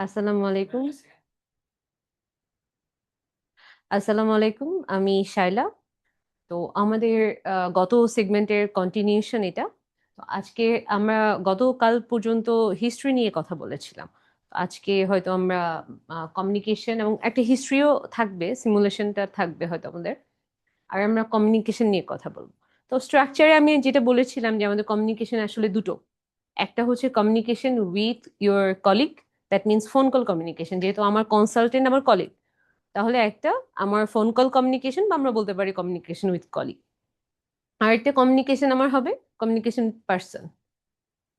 আসসালামু আলাইকুম। আসসালামু আলাইকুম। আমি শায়লা। তো আমাদের গত সেগমেন্টের কন্টিনিউশন এটা। তো আজকে আমরা গতকাল পর্যন্ত হিস্ট্রি নিয়ে কথা বলেছিলাম। আজকে হয়তো আমরা কমিউনিকেশন এবং একটা হিস্ট্রিও থাকবে, সিমুলেশনটা থাকবে হয়তো আমাদের। আর আমরা কমিউনিকেশন নিয়ে কথা বলবো। তো স্ট্রাকচারে আমি যেটা বলেছিলাম যে আমাদের কমিউনিকেশন আসলে দুটো। একটা হচ্ছে communication with your colleague, that means phone call communication, যেহেতু আমার কনসালটেন্ট আমার কলিগ। তাহলে একটা আমার ফোন কল কমিউনিকেশন বা আমরা বলতে পারি কমিউনিকেশন উইথ কলিগ। আর একটা কমিউনিকেশন আমার হবে কমিউনিকেশন পার্সন,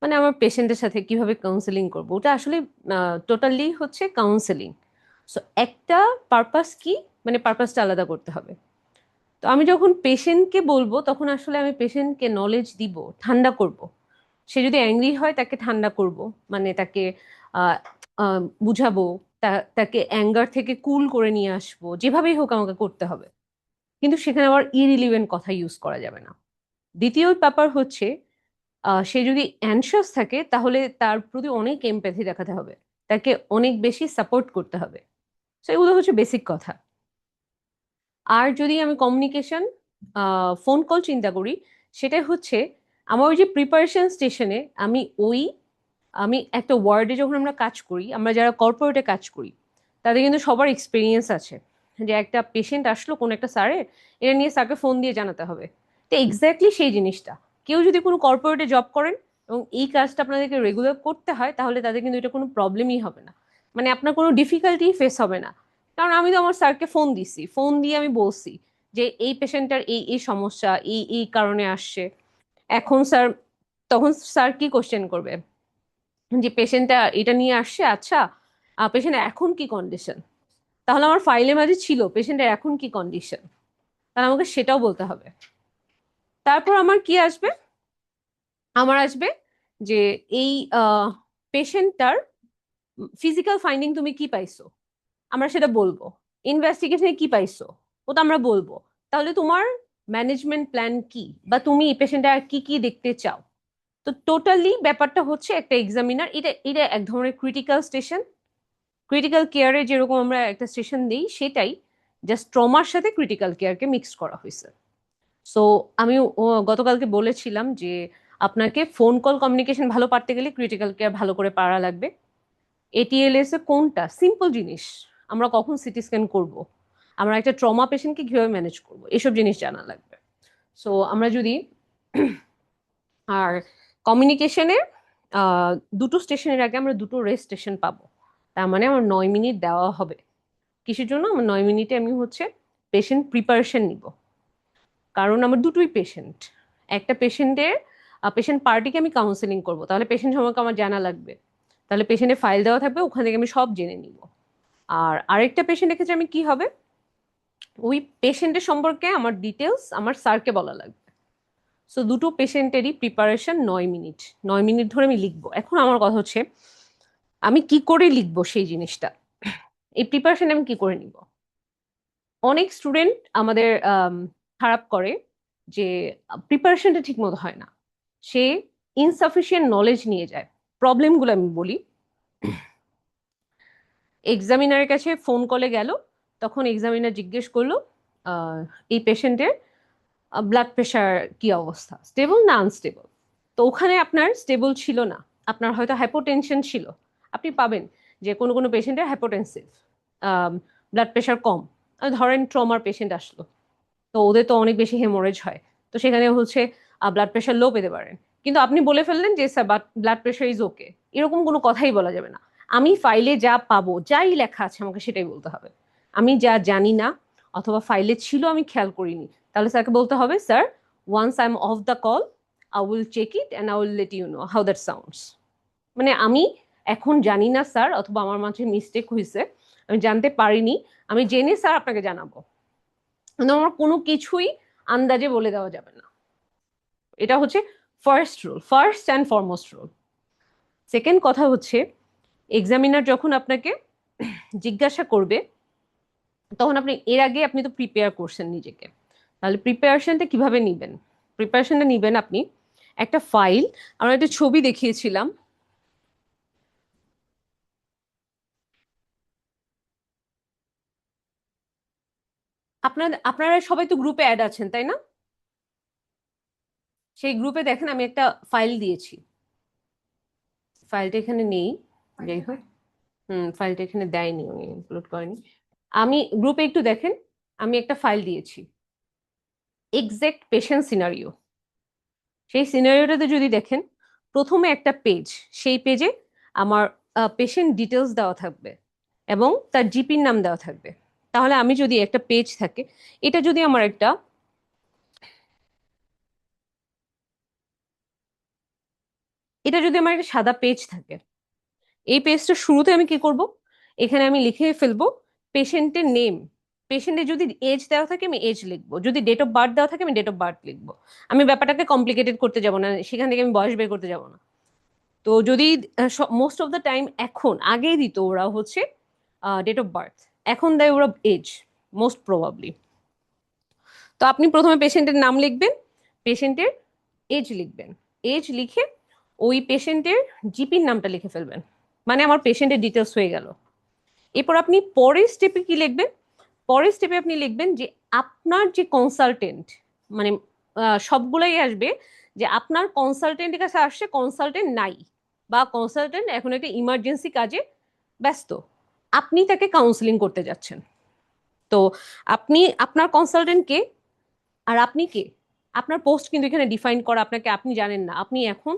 মানে আমার পেশেন্টের সাথে কিভাবে কাউন্সেলিং করবো, ওটা আসলে টোটালি হচ্ছে কাউন্সেলিং। সো একটা পারপাস কি, মানে পারপাসটা আলাদা করতে হবে। তো আমি যখন পেশেন্টকে বলবো তখন আসলে আমি পেশেন্টকে নলেজ দিব, ঠান্ডা করব। সে যদি অ্যাংরি হয় তাকে ঠান্ডা করব, মানে তাকে আহ, বুঝাবো, তাকে অ্যাঙ্গার থেকে কুল করে নিয়ে আসবো, যেভাবেই হোক আমাকে করতে হবে। কিন্তু সেখানে আবার ইরিলিভেন্ট কথা ইউজ করা যাবে না। দ্বিতীয় ব্যাপার হচ্ছে সে যদি অ্যানশাস থাকে তাহলে তার প্রতি অনেক এমপ্যাথি দেখাতে হবে, তাকে অনেক বেশি সাপোর্ট করতে হবে। তো এগুলো হচ্ছে বেসিক কথা। আর যদি আমি কমিউনিকেশন ফোন কল চিন্তা করি, সেটা হচ্ছে আমার ওই যে প্রিপারেশন স্টেশনে আমি একটা ওয়ার্ডে যখন আমরা কাজ করি, আমরা যারা কর্পোরেটে কাজ করি তাদের কিন্তু সবার এক্সপিরিয়েন্স আছে যে একটা পেশেন্ট আসলো কোন একটা স্যারের, এটা নিয়ে স্যারকে ফোন দিয়ে জানাতে হবে। তো এক্স্যাক্টলি সেই জিনিসটা কেউ যদি কোনো কর্পোরেটে জব করেন এবং এই কাজটা আপনাদেরকে রেগুলার করতে হয়, তাহলে তাদের কিন্তু এটা কোনো প্রবলেমই হবে না, মানে আপনার কোনো ডিফিকাল্টি ফেস হবে না। কারণ আমি তো আমার স্যারকে ফোন দিছি, ফোন দিয়ে আমি বলছি যে এই পেশেন্টটার এই এই সমস্যা, এই এই কারণে আসছে। এখন স্যার, তখন স্যার কি কোশ্চেন করবে যে পেশেন্টটা এটা নিয়ে আসছে, আচ্ছা পেশেন্টের এখন কি কন্ডিশন। তাহলে আমার ফাইলে মাঝে ছিল পেশেন্টের এখন কি কন্ডিশন, তাহলে আমাকে সেটাও বলতে হবে। তারপর আমার কি আসবে, আমার আসবে যে এই পেশেন্টটার ফিজিক্যাল ফাইন্ডিং তুমি কি পাইছো, আমরা সেটা বলবো। ইনভেস্টিগেশনে কি পাইছো, ওটা আমরা বলবো। তাহলে তোমার ম্যানেজমেন্ট প্ল্যান কি, বা তুমি এই পেশেন্টটা কি কি দেখতে চাও। তো টোটালি ব্যাপারটা হচ্ছে একটা এক্সামিনার, এটা এটা এক ধরনের ক্রিটিক্যাল স্টেশন। ক্রিটিক্যাল কেয়ারে যেরকম আমরা একটা স্টেশন দিই, সেটাই জাস্ট ট্রমার সাথে ক্রিটিক্যাল কেয়ারকে মিক্সড করা হয়েছে। সো আমি গতকালকে বলেছিলাম যে আপনাকে ফোন কল কমিউনিকেশন ভালো পারতে গেলে ক্রিটিক্যাল কেয়ার ভালো করে পারা লাগবে। এটিএলএস এ কোনটা সিম্পল জিনিস, আমরা কখন সিটি স্ক্যান করব, আমরা একটা ট্রমা পেশেন্টকে কিভাবে ম্যানেজ করব, এসব জিনিস জানা লাগবে। সো আমরা যদি আর কমিউনিকেশনের দুটো স্টেশনের আগে আমরা দুটো রেস্ট স্টেশন পাবো, তার মানে আমার 9 মিনিট দেওয়া হবে। কিসের জন্য? আমার 9 মিনিটে আমি হচ্ছে পেশেন্ট প্রিপারেশন নিব। কারণ আমার দুটোই পেশেন্ট। একটা পেশেন্টের পেশেন্ট পার্টিকে আমি কাউন্সেলিং করব, তাহলে পেশেন্ট সম্পর্কে আমার জানা লাগবে। তাহলে পেশেন্টের ফাইল দেওয়া থাকবে, ওখান থেকে আমি সব জেনে নিব। আর আরেকটা পেশেন্টের ক্ষেত্রে আমি কি হবে, ওই পেশেন্টের সম্পর্কে আমার ডিটেলস আমার স্যারকে বলা লাগবে। সো দুটো পেশেন্টেরই প্রিপারেশন 9 মিনিট। 9 মিনিট ধরে আমি লিখবো। এখন আমার কথা হচ্ছে আমি কি করে লিখবো সেই জিনিসটা, এই প্রিপারেশন আমি কি করে নিব। অনেক স্টুডেন্ট আমাদের খারাপ করে যে প্রিপারেশনটা ঠিক মতো হয় না, সে ইনসাফিসিয়েন্ট নলেজ নিয়ে যায়। প্রবলেমগুলো আমি বলি। এক্সামিনারের কাছে ফোন কলে গেল, তখন এক্সামিনার জিজ্ঞেস করলো আহ, এই পেশেন্টের ব্লাড প্রেশার কি অবস্থা, স্টেবল না আনস্টেবল। তো ওখানে আপনার স্টেবল ছিল না, আপনার হয়তো হাইপোটেনশন ছিল। আপনি পাবেন যে কোনো কোনো পেশেন্টের হাইপোটেনসিভ, ব্লাড প্রেশার কম। ধরেন ট্রমার পেশেন্ট আসলো, তো ওদের তো অনেক বেশি হেমোরেজ হয়, তো সেখানে হচ্ছে ব্লাড প্রেশার লো পেতে পারেন। কিন্তু আপনি বলে ফেললেন যে sir blood pressure is okay, এরকম কোনো কথাই বলা যাবে না। আমি ফাইলে যা পাবো, যাই লেখা আছে আমাকে সেটাই বলতে হবে। আমি যা জানি না অথবা ফাইলে ছিল আমি খেয়াল করিনি, তাহলে স্যারকে বলতে হবে, sir once I am off the call I will check it and I will let you know how that sounds. মানে আমি এখন জানি না স্যার, অথবা আমার মাঝে মিস্টেক হয়েছে, আমি জানতে পারিনি, আমি জেনে স্যার আপনাকে জানাবো। কিন্তু আমার কোনো কিছুই আন্দাজে বলে দেওয়া যাবে না। এটা হচ্ছে first rule, first and foremost rule. Second কথা হচ্ছে, এক্সামিনার যখন আপনাকে জিজ্ঞাসা করবে, তখন আপনি এর আগে আপনি তো প্রিপেয়ার করছেন নিজেকে, তাহলে প্রিপারেশনটা কিভাবে নিবেন। প্রিপারেশনটা নিবেন আপনি একটা ফাইল, আমরা একটা ছবি দেখিয়েছিলাম। আপনারা সবাই তো গ্রুপে অ্যাড আছেন তাই না? সেই গ্রুপে দেখেন আমি একটা ফাইল দিয়েছি, ফাইলটা এখানে নেই, যাই হোক। ফাইলটা এখানে দেয়নি, উনি ইনক্লুড করেনি। আমি গ্রুপে একটু দেখেন, আমি একটা ফাইল দিয়েছি এক্সাক্ট পেশেন্ট সিনারিও। সেই সিনারিওটাতে যদি দেখেন, প্রথমে একটা পেজ, সেই পেজে আমার পেশেন্ট ডিটেলস দেওয়া থাকবে এবং তার জিপির নাম দেওয়া থাকবে। তাহলে আমি যদি একটা পেজ থাকে, এটা যদি আমার একটা, এটা যদি আমার একটা সাদা পেজ থাকে, এই পেজটা শুরুতে আমি কি করব, এখানে আমি লিখে ফেলবো পেশেন্টের নেম। পেশেন্টের যদি এজ দেওয়া থাকে আমি এজ লিখবো, যদি ডেট অফ বার্থ দেওয়া থাকে আমি ডেট অফ বার্থ লিখবো। আমি ব্যাপারটাকে কমপ্লিকেটেড করতে যাব না, সেখান থেকে আমি বয়স বের করতে যাব না। তো যদি মোস্ট অফ দ্য টাইম এখন আগেই দিত ওরা হচ্ছে ডেট অফ বার্থ, এখন দেয় ওরা এজ মোস্ট প্রবাবলি। তো আপনি প্রথমে পেশেন্টের নাম লিখবেন, পেশেন্টের এজ লিখবেন, এজ লিখে ওই পেশেন্টের জিপির নামটা লিখে ফেলবেন, মানে আমার পেশেন্টের ডিটেলস হয়ে গেল। এরপর আপনি পরের স্টেপে কি লিখবেন, পরের স্টেপে আপনি লিখবেন যে আপনার যে কনসালটেন্ট, মানে সবগুলাই আসবে যে আপনার কনসালটেন্টের কাছে আসছে কনসালটেন্ট নাই, বা কনসালটেন্ট এখন একটা ইমার্জেন্সি কাজে ব্যস্ত, আপনি তাকে কাউন্সিলিং করতে যাচ্ছেন। তো আপনি আপনার কনসালটেন্ট কে, আর আপনি কে, আপনার পোস্ট কিন্তু এখানে ডিফাইন করা, আপনাকে আপনি জানেন না, আপনি এখন,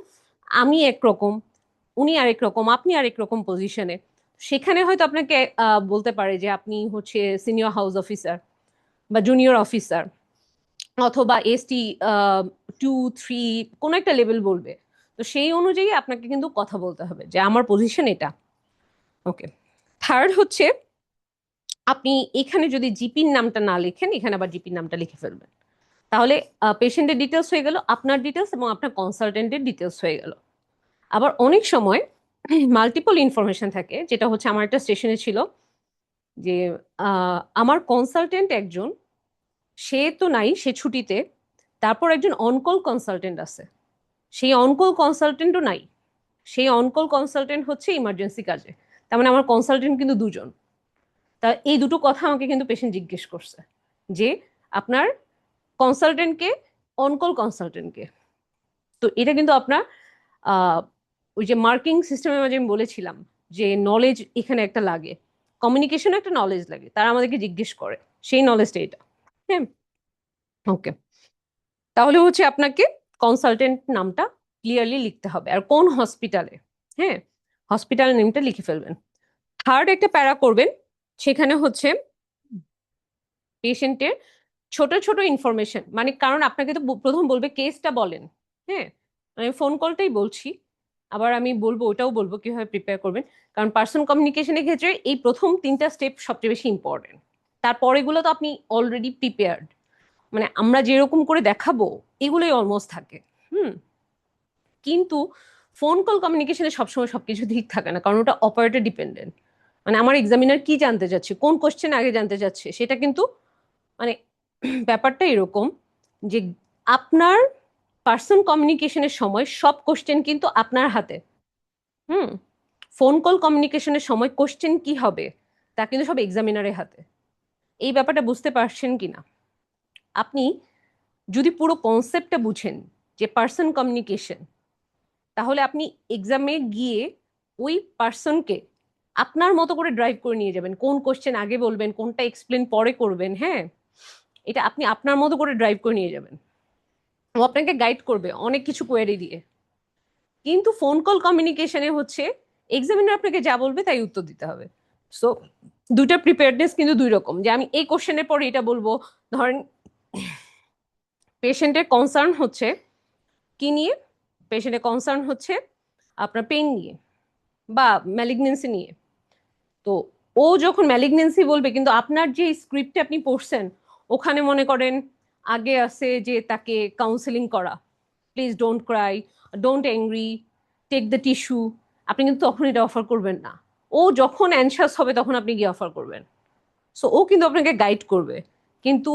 আমি একরকম, উনি আরেক রকম, আপনি আরেক রকম পজিশনে। সেখানে হয়তো আপনাকে বলতে পারে যে আপনি হচ্ছে সিনিয়র হাউস অফিসার বা জুনিয়র অফিসার, অথবা এসটি 2 3 কোনো একটা লেভেল বলবে। তো সেই অনুযায়ী আপনাকে কিন্তু কথা বলতে হবে যে আমার পজিশন এটা। ওকে। থার্ড হচ্ছে, আপনি এখানে যদি জিপির নামটা না লেখেন, এখানে আবার জিপির নামটা লিখে ফেলবেন। তাহলে পেশেন্টের ডিটেলস হয়ে গেল, আপনার ডিটেলস এবং আপনার কনসালটেন্টের ডিটেলস হয়ে গেল। আবার অনেক সময় মাল্টিপল ইনফরমেশন থাকে, যেটা হচ্ছে আমার একটা স্টেশনে ছিল যে আমার কনসালটেন্ট একজন, সে তো নাই, সে ছুটিতে, তারপর একজন অনকল কনসালটেন্ট আছে, সেই অনকল কনসালটেন্টও নাই, সেই অনকল কনসালটেন্ট হচ্ছে ইমার্জেন্সি কাজে। তার মানে আমার কনসালটেন্ট কিন্তু দুজন। তা এই দুটো কথা আমাকে কিন্তু পেশেন্ট জিজ্ঞেস করছে যে আপনার কনসালটেন্টকে, অনকল কনসালটেন্টকে। তো এটা কিন্তু আপনার আহ, ওই যে মার্কিং সিস্টেমের মাঝে আমি বলেছিলাম যে নলেজ এখানে একটা লাগে, কমিউনিকেশনে একটা নলেজ লাগে, তারা আমাদেরকে জিজ্ঞেস করে, সেই নলেজটা এটা। হ্যাঁ। ওকে। তাহলে হচ্ছে আপনাকে কনসালটেন্ট নামটা ক্লিয়ারলি লিখতে হবে, আর কোন হসপিটালে, হ্যাঁ, হসপিটাল নেমটা লিখে ফেলবেন। থার্ড একটা প্যারা করবেন, সেখানে হচ্ছে পেশেন্টের ছোট ছোট ইনফরমেশন, মানে কারণ আপনাকে তো প্রথম বলবে কেসটা বলেন। হ্যাঁ, আমি ফোন কলটাই বলছি, আবার আমি বলবো ওটাও বলবো কিভাবে প্রিপেয়ার করবেন। কারণ পার্সোনাল কমিউনিকেশনের ক্ষেত্রে এই প্রথম 3টা স্টেপ সবচেয়ে বেশি ইম্পর্টেন্ট, তারপর এগুলো তো আপনি অলরেডি প্রিপেয়ার্ড, মানে আমরা যেরকম করে দেখাবো এগুলোই অলমোস্ট থাকে। হুম। কিন্তু ফোন কল কমিউনিকেশনে সবসময় সবকিছু ঠিক থাকে না, কারণ ওটা অপারেটর ডিপেন্ডেন্ট। মানে আমার এক্সামিনার কি জানতে চাচ্ছে, কোন কোশ্চেন আগে জানতে চাচ্ছে, সেটা কিন্তু মানে ব্যাপারটা এরকম যে আপনার পার্সন কমিউনিকেশনের সময় সব কোশ্চেন কিন্তু আপনার হাতে। হুম। ফোন কল কমিউনিকেশনের সময় কোশ্চেন কি হবে তা কিন্তু সব এক্সামিনারের হাতে। এই ব্যাপারটা বুঝতে পারছেন কিনা? আপনি যদি পুরো কনসেপ্টটা বুঝেন যে পার্সন কমিউনিকেশন, তাহলে আপনি এক্সামে গিয়ে ওই পার্সনকে আপনার মতো করে ড্রাইভ করে নিয়ে যাবেন, কোন কোশ্চেন আগে বলবেন, কোনটা এক্সপ্লেন পরে করবেন। হ্যাঁ, এটা আপনি আপনার মতো করে ড্রাইভ করে নিয়ে যাবেন, ও আপনাকে গাইড করবে অনেক কিছু কোয়েরি দিয়ে। কিন্তু ফোন কল কমিউনিকেশনে হচ্ছে এক্সামিনার আপনাকে যা বলবে তাই উত্তর দিতে হবে। সো দুইটা প্রিপেয়ারনেস কিন্তু দুই রকম, যে আমি এই কোশ্চেনের পরে এটা বলবো। ধরেন পেশেন্টের কনসার্ন হচ্ছে কি নিয়ে, পেশেন্টের কনসার্ন হচ্ছে আপনার পেইন নিয়ে বা ম্যালিগনেন্সি নিয়ে। তো ও যখন ম্যালিগনেন্সি বলবে, কিন্তু আপনার যে স্ক্রিপ্টে আপনি পড়ছেন ওখানে মনে করেন আগে আছে যে তাকে কাউন্সেলিং করা, please don't cry, don't angry, take the tissue, আপনি কিন্তু তখন এটা অফার করবেন না। ও যখন অ্যানসাস হবে তখন আপনি গিয়ে অফার করবেন। সো ও কিন্তু আপনাকে গাইড করবে, কিন্তু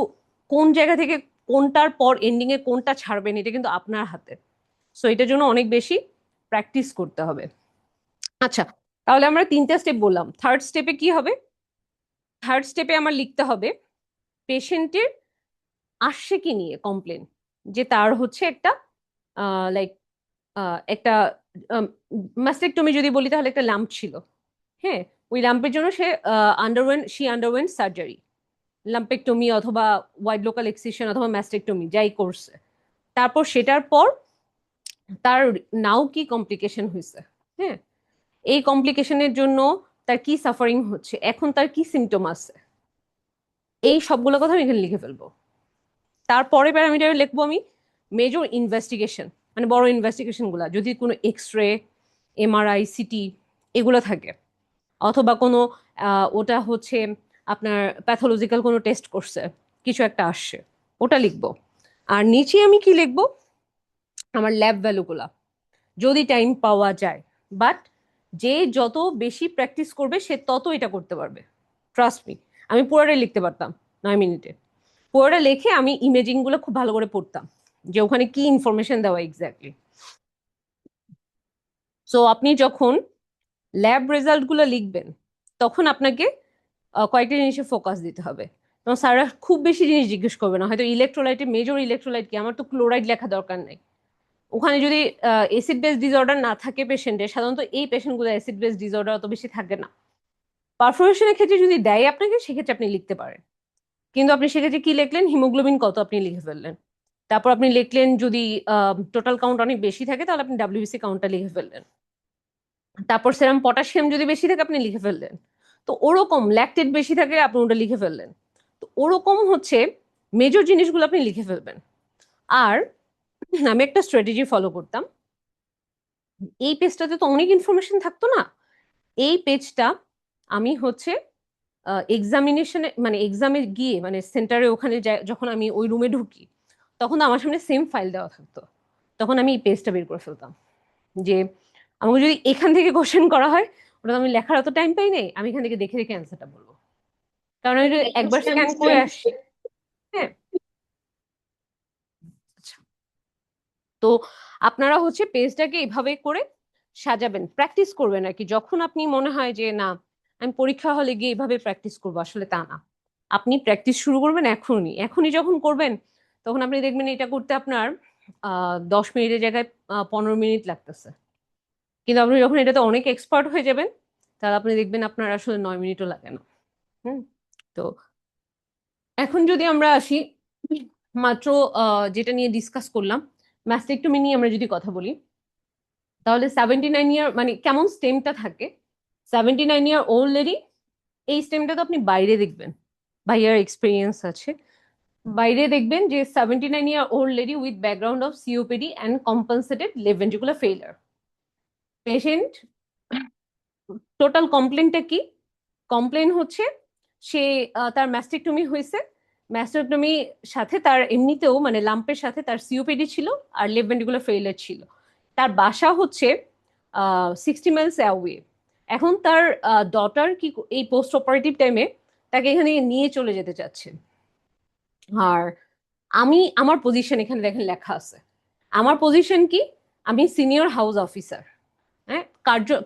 কোন জায়গা থেকে কোনটার পর এন্ডিং এ কোনটা ছাড়বেন এটা কিন্তু আপনার হাতে। সো এটার জন্য অনেক বেশি প্র্যাকটিস করতে হবে। আচ্ছা, তাহলে আমরা 3টা স্টেপ বললাম, থার্ড স্টেপে কি হবে? থার্ড স্টেপে আমার লিখতে হবে পেশেন্টের আসছে কি নিয়ে কমপ্লেন, যে তার হচ্ছে একটা লাইক একটা মাস্টেকটমি যদি বলি তাহলে একটা ল্যাম্প ছিল। হ্যাঁ, ওই ল্যাম্পের জন্য শি আন্ডারওয়েন্ট সার্জারি, লাম্পেকটমি অথবা ওয়াইড লোকাল এক্সিশন অথবা ম্যাস্টেকটমি যাই করছে। তারপর সেটার পর তার নাও কি কমপ্লিকেশন হয়েছে, হ্যাঁ, এই কমপ্লিকেশনের জন্য তার কি সাফারিং হচ্ছে, এখন তার কি সিমটম আছে, এই সবগুলো কথা আমি এখানে লিখে ফেলবো। তারপরে প্যারামিটারে লিখবো আমি মেজর ইনভেস্টিগেশন, মানে বড় ইনভেস্টিগেশন গুলা, যদি কোনো এক্সরে, এমআরআই, সিটি এগুলো থাকে, অথবা কোনো ওটা হচ্ছে আপনার প্যাথোলজিক্যাল কোনো টেস্ট করছে, কিছু একটা আসছে, ওটা লিখবো। আর নিচে আমি কি লিখবো, আমার ল্যাব ভ্যালুগুলা যদি টাইম পাওয়া যায়। বাট যে যত বেশি প্র্যাকটিস করবে সে তত এটা করতে পারবে, ট্রাস্ট মি। আমি পুরোটাই লিখতে পারতাম 9 মিনিটে, পুরোটা লিখে আমি ইমেজিং গুলো খুব ভালো করে পড়তাম যে ওখানে কি ইনফরমেশন দেওয়া এক্স্যাক্টলি। সো আপনি যখন ল্যাব রেজাল্ট গুলো লিখবেন তখন আপনাকে কয়েকটা জিনিসে ফোকাস দিতে হবে। তখন স্যাররা খুব বেশি জিনিস জিজ্ঞেস করবে না, হয়তো ইলেকট্রোলাইটে মেজর ইলেকট্রোলাইট কি, আমার তো ক্লোরাইড লেখা দরকার নাই। ওখানে যদি অ্যাসিড বেস ডিসঅর্ডার না থাকে পেশেন্টের, সাধারণত এই পেশেন্টগুলো অ্যাসিড বেস ডিসঅর্ডার অত বেশি থাকে না। পারফোরেশনের ক্ষেত্রে যদি দেয় আপনাকে, সেক্ষেত্রে আপনি লিখতে পারেন, কিন্তু আপনি সেক্ষেত্রে কি লিখলেন, হিমোগ্লোবিন কত আপনি লিখে ফেললেন। তারপর আপনি লিখলেন যদি টোটাল কাউন্ট অনেক বেশি থাকে তাহলে আপনি ডাব্লিউবিসি কাউন্টটা লিখে ফেললেন। তারপর সেরাম পটাশিয়াম যদি বেশি থাকে আপনি লিখে ফেললেন। তো ওরকম ল্যাকটেট বেশি থাকে আপনি ওটা লিখে ফেললেন। তো ওরকম হচ্ছে মেজর জিনিসগুলো আপনি লিখে ফেলবেন। আর আমি একটা স্ট্র্যাটেজি ফলো করতাম, এই পেজটাতে তো অনেক ইনফরমেশন থাকতো না, এই পেজটা আমি হচ্ছে এক্সামিনেশনে মানে এক্সামে গিয়ে মানে সেন্টারে ওখানে যখন আমি ওই রুমে ঢুকি তখন আমার সামনে সেম ফাইল দেওয়া থাকতো, তখন আমি এই পেজটা বের করে ফেলতাম যে আমাকে যদি এখান থেকে কোশ্চেন করা হয় ওটা তো আমি লেখার অত টাইম পাই নাই, আমি এখান থেকে দেখে দেখে অ্যান্সারটা বলবো, কারণ আমি যদি একবার স্ক্যান করে আসছি। হ্যাঁ, আচ্ছা। তো আপনারা হচ্ছে পেজটাকে এভাবে করে সাজাবেন, প্র্যাকটিস করবেন আর কি। যখন আপনি মনে হয় যে না আমি পরীক্ষা হলে গিয়ে এভাবে প্র্যাকটিস করবো, আসলে তা না, আপনি প্র্যাকটিস শুরু করবেন এখনই। এখনই যখন করবেন তখন আপনি দেখবেন এটা করতে আপনার 10 মিনিটের জায়গায় 15 মিনিট লাগতেছে, কিন্তু আপনি যখন এটাতে অনেক এক্সপার্ট হয়ে যাবেন তাহলে আপনি দেখবেন আপনার আসলে 9 মিনিটও লাগে না। হুম। তো এখন যদি আমরা আসি মাত্র যেটা নিয়ে ডিসকাস করলাম, ম্যাস্টেকটমি নিয়ে আমরা যদি কথা বলি, তাহলে 79 ইয়ার মানে কেমন স্টেমটা থাকে, 79 ইয়ার ওল্ড লেডি, এই স্টেমটা তো আপনি বাইরে দেখবেন, ভাইয়ার এক্সপিরিয়েন্স আছে, বাইরে দেখবেন যে 79 year old lady with background of COPD and compensated left ventricular failure. Patient total কমপ্লেনটা কি, কমপ্লেন হচ্ছে সে তার ম্যাস্টেকটমি হয়েছে, ম্যাস্টেকটমি সাথে তার এমনিতেও মানে লাম্পের সাথে তার সিওপিডি ছিল আর লেফট ভেন্ট্রিকুলার ফেইলার ছিল। তার বাসা হচ্ছে 60 মাইলস অ্যাওয়ে। এখন তার ডটার কি এই পোস্ট অপারেটিভ টাইমে তাকে এখানে নিয়ে চলে যেতে চাচ্ছে। আর আমি আমার পজিশন এখানে দেখেন লেখা আছে, আমার পজিশন কি, আমি সিনিয়র হাউস অফিসার। হ্যাঁ,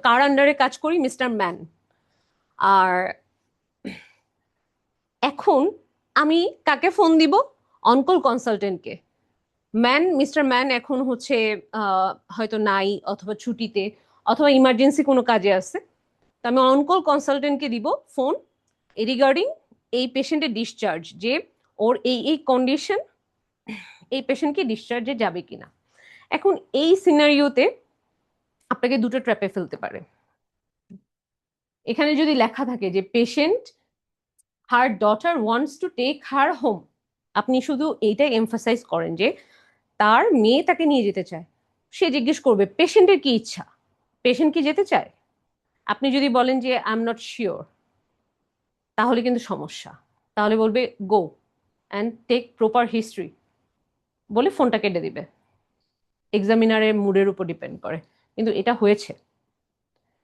কার আন্ডারে কাজ করি, মিস্টার ম্যান। আর এখন আমি কাকে ফোন দিব, অনকল কনসালটেন্টকে। মিস্টার ম্যান এখন হচ্ছে হয়তো নাই অথবা ছুটিতে অথবা ইমার্জেন্সি কোনো কাজে আছে। তো আমি অনকল কনসালটেন্টকে দিব ফোন রিগার্ডিং এই পেশেন্টের ডিসচার্জ, যে ওর এই এই কন্ডিশন, এই পেশেন্টকে ডিসচার্জে যাবে কিনা। এখন এই সিনারিওতে আপনাকে দুটো ট্র্যাপে ফেলতে পারে। এখানে যদি লেখা থাকে যে patient her daughter wants to take her home, আপনি শুধু এইটাই এমফাসাইজ করেন যে তার মেয়ে তাকে নিয়ে যেতে চায়। সে জিজ্ঞেস করবে পেশেন্টের কি ইচ্ছা, পেশেন্ট কি যেতে চায়। আপনি যদি বলেন যে আই এম নট শিওর, তাহলে কিন্তু সমস্যা। তাহলে বলবে go and take proper history বলে ফোনটা কেটে দিবে। এক্সামিনারের মুডের উপর ডিপেন্ড করে, কিন্তু এটা হয়েছে।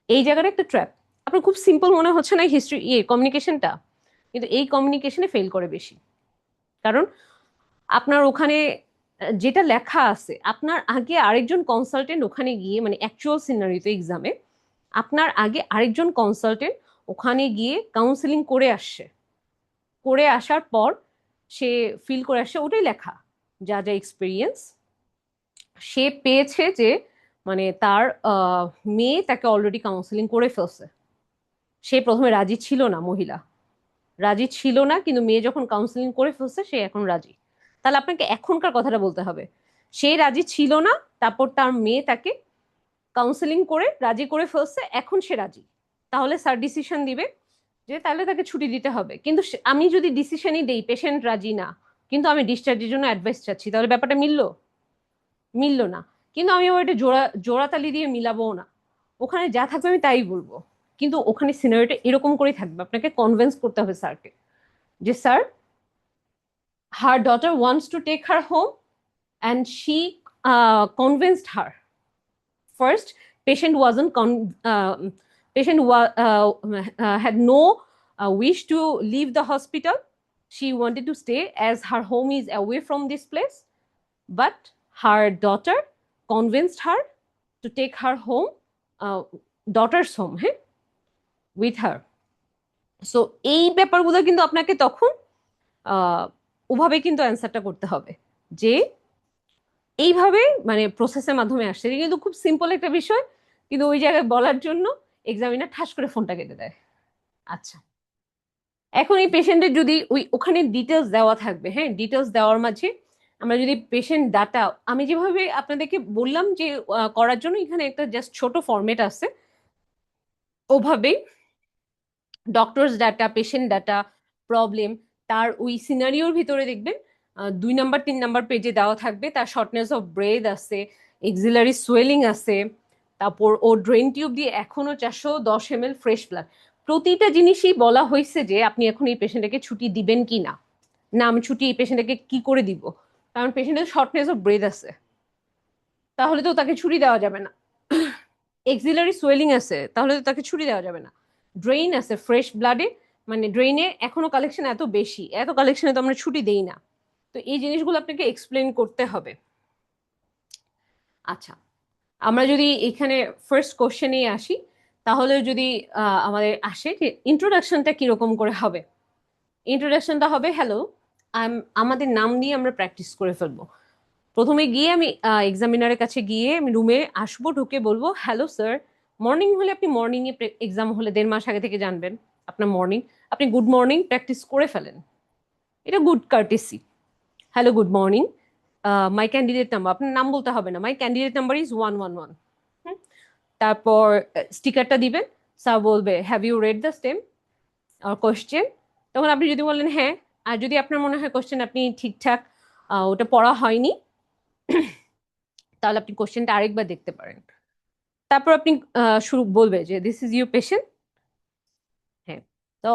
এই জায়গাটা একটা ট্র্যাপ। আপনার খুব সিম্পল মনে হচ্ছে না হিস্ট্রি কমিউনিকেশনটা, কিন্তু এই কমিউনিকেশনে ফেল করে বেশি। কারণ আপনার ওখানে যেটা লেখা আছে, আপনার আগে আরেকজন কনসালটেন্ট ওখানে গিয়ে মানে অ্যাকচুয়াল সিনারিতে এক্সামে আপনার আগে আরেকজন কনসালটেন্ট ওখানে গিয়ে কাউন্সিলিং করে আসছে, করে আসার পর সে ফিল করে আসছে, ওটাই লেখা, যা যা এক্সপিরিয়েন্স সে পেয়েছে, যে মানে তার মেয়ে তাকে অলরেডি কাউন্সেলিং করে ফেলছে। সে প্রথমে রাজি ছিল না, মহিলা রাজি ছিল না, কিন্তু মেয়ে যখন কাউন্সেলিং করে ফেলছে সে এখন রাজি। তাহলে আপনাকে এখনকার কথাটা বলতে হবে। সে রাজি ছিল না, তারপর তার মেয়ে তাকে কাউন্সেলিং করে রাজি করে ফেলছে, এখন সে রাজি। তাহলে স্যার ডিসিশন দিবে যে তাহলে তাকে ছুটি দিতে হবে। কিন্তু আমি যদি ডিসিশনই দেই পেশেন্ট রাজি না, কিন্তু আমি ডিসচার্জের জন্য অ্যাডভাইস চাচ্ছি, তাহলে ব্যাপারটা মিললো? মিললো না। কিন্তু আমি ওটা জোড়াতালি দিয়ে মিলাবো না, ওখানে যা থাকবে আমি তাই বলবো। কিন্তু ওখানে সিনারিওটা এরকম করেই থাকবে, আপনাকে কনভিন্স করতে হবে স্যারকে যে sir, her daughter wants to take her home, and she convinced her. First, patient wasn't patient had no wish to leave the hospital. She wanted to stay as her home is away from this place, but her daughter convinced her to take her home, daughter's home, with her. So এই ব্যাপারগুলো কিন্তু আপনাকে তখন ওভাবে কিন্তু অ্যান্সারটা করতে হবে, যে এইভাবে মানে প্রসেসের মাধ্যমে আসছে। এটা কিন্তু খুব সিম্পল একটা বিষয়, কিন্তু ওই জায়গায় বলার জন্য এক্সামিনার ঠাস করে ফোনটা কেটে দেয়। আচ্ছা, এখন এই পেশেন্টের যদি ওখানে ডিটেলস দেওয়া থাকবে, ডিটেলস দেওয়ার মাঝে আমরা যদি পেশেন্ট ডাটা, আমি যেভাবে আপনাদেরকে বললাম যে করার জন্য, এখানে একটা জাস্ট ছোট ফরম্যাট আছে, ওভাবেই doctors data, patient data, problem, তার ওই সিনারিওর ভিতরে দেখবেন 2 নাম্বার 3 নাম্বার পেজে দেওয়া থাকবে। তার শর্টনেস অফ ব্রেথ আছে, এক্সিলারি সোয়েলিং আছে, তারপর ও ড্রেন টিউব দিয়ে এখনো 410 ml ফ্রেশ ব্লাড। প্রতিটা জিনিসই বলা হয়েছে যে আপনি এখন এই পেশেন্টটাকে ছুটি দিবেন কি না, না আমি ছুটি এই পেশেন্টটাকে কি করে দিব, কারণ পেশেন্টের শর্টনেস অফ ব্রেথ আছে, তাহলে তো তাকে ছুটি দেওয়া যাবে না। এক্সিলারি সোয়েলিং আছে, তাহলে তো তাকে ছুটি দেওয়া যাবে না। ড্রেইন আছে ফ্রেশ ব্লাডে, মানে ড্রেইনে এখনো কালেকশন এত বেশি, এত কালেকশনে তো আমরা ছুটি দেই না। তো এই জিনিসগুলো আপনাকে এক্সপ্লেন করতে হবে। আচ্ছা, আমরা যদি এখানে ফার্স্ট কোশ্চেনে আসি, তাহলে যদি আমাদের আসে যে ইন্ট্রোডাকশনটা কিরকম করে হবে। ইন্ট্রোডাকশনটা হবে হ্যালো, আমাদের নাম দিয়ে আমরা প্র্যাকটিস করে ফেলবো। প্রথমে গিয়ে আমি এক্সামিনারের কাছে গিয়ে আমি রুমে আসবো, ঢুকে বলবো হ্যালো স্যার। মর্নিং হলে আপনি মর্নিংয়ে, এক্সাম হলে 1.5 মাস আগে থেকে জানবেন আপনার মর্নিং, আপনি গুড মর্নিং প্র্যাকটিস করে ফেলেন, এটা good courtesy. Hello, good morning, my candidate number, আপনার নাম বলতে হবে না, মাই ক্যান্ডিডেট নাম্বার ইজ 111। তারপর স্টিকারটা দিবেন, স্যার বলবে have you read the stem আর কোশ্চেন, তখন আপনি যদি বলেন হ্যাঁ, আর যদি আপনার মনে হয় কোশ্চেন আপনি ঠিকঠাক ওটা পড়া হয়নি, তাহলে আপনি কোশ্চেনটা আরেকবার দেখতে পারেন। তারপর আপনি শুরু বলবে যে দিস ইজ ইউর পেশেন্ট। হ্যাঁ, তো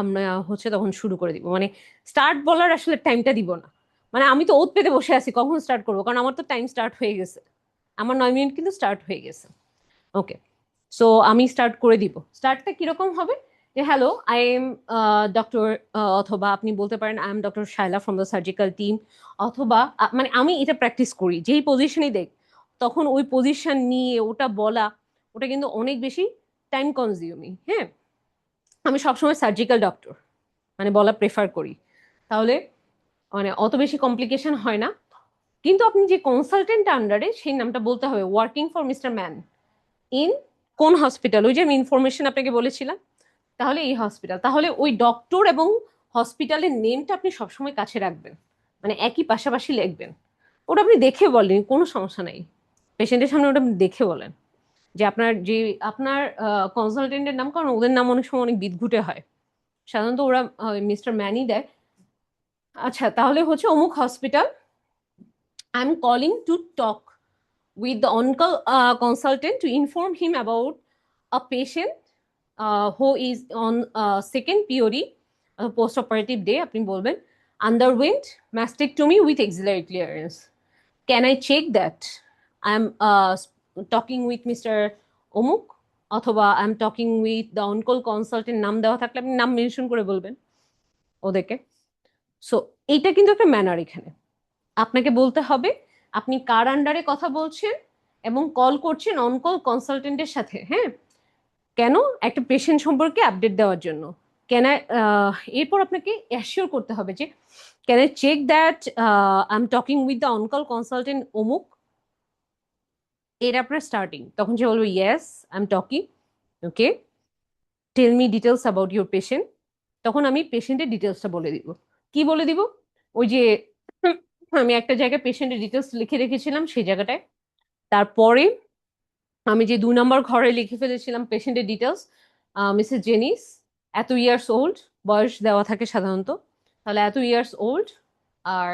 আমরা হচ্ছে তখন শুরু করে দিব, মানে স্টার্ট বলার আসলে টাইমটা দিব না। মানে আমি তো ওত পেতে বসে আছি কখন স্টার্ট করবো, কারণ আমার তো টাইম স্টার্ট হয়ে গেছে, আমার 9 মিনিট কিন্তু স্টার্ট হয়ে গেছে। ওকে, সো আমি স্টার্ট করে দিব। স্টার্টটা কিরকম হবে যে হ্যালো, আই এম ডক্টর, অথবা আপনি বলতে পারেন I am doctor Shaila from the surgical team, অথবা মানে আমি এটা প্র্যাকটিস করি যেই পজিশনই দেখ, তখন ওই পজিশন নিয়ে ওটা বলা, ওটা কিন্তু অনেক বেশি টাইম কনজিউমিং। হ্যাঁ, আমি সবসময় সার্জিক্যাল ডক্টর মানে বলা প্রেফার করি, তাহলে মানে অত বেশি কমপ্লিকেশন হয় না। কিন্তু আপনি যে কনসালটেন্ট আন্ডারে, সেই নামটা বলতে হবে, working for mister man in কোন হসপিটাল, ওই যে আমি ইনফরমেশন আপনাকে বলেছিলাম, তাহলে এই হসপিটাল, তাহলে ওই ডক্টর এবং হসপিটালের নেমটা আপনি সবসময় কাছে রাখবেন, মানে একই পাশাপাশি লিখবেন। ওটা আপনি দেখে বলেন, কোনো সমস্যা নাই, পেশেন্টের সামনে ওটা আপনি দেখে বলেন যে আপনার কনসালটেন্টের নাম, কারণ ওদের নাম অনেক সময় অনেক বিদঘুটে হয়, সাধারণত ওরা মিস্টার ম্যানই দেয়। আচ্ছা, তাহলে হচ্ছে অমুক hospital, I am calling to talk with the consultant to inform him about a patient who is on second POD, post-operative day. আপনি বলবেন underwent mastectomy with axillary clearance. Can I check that? I'm talking with Mr. অমুক, অথবা I'm talking with the on-call consultant, নাম দেওয়া থাকলে আপনি নাম mention করে বলবেন ওদেরকে। সো এইটা কিন্তু একটা ম্যানার, এখানে আপনাকে বলতে হবে আপনি কার আন্ডারে কথা বলছেন এবং কল করছেন অনকল কনসালটেন্টের সাথে। হ্যাঁ, কেন? একটা পেশেন্ট সম্পর্কে আপডেট দেওয়ার জন্য। ক্যান আই, এরপর আপনাকে অ্যাসিওর করতে হবে যে can I check that I am talking with the on call consultant অমুক, এটা আপনার স্টার্টিং। তখন সে বলবে yes I am talking, okay tell me details about your patient. তখন আমি পেশেন্টের ডিটেলসটা বলে দিব। কি বলে দিব? ওই যে আমি একটা জায়গায় পেশেন্টের ডিটেলস লিখে রেখেছিলাম সেই জায়গাটায়, তারপরে আমি যে 2 নম্বর ঘরে লিখে ফেলেছিলাম পেশেন্টের ডিটেলস, মিসেস জেনিস এত ইয়ার্স ওল্ড, বয়স দেওয়া থাকে সাধারণত, তাহলে এত ইয়ার্স ওল্ড। আর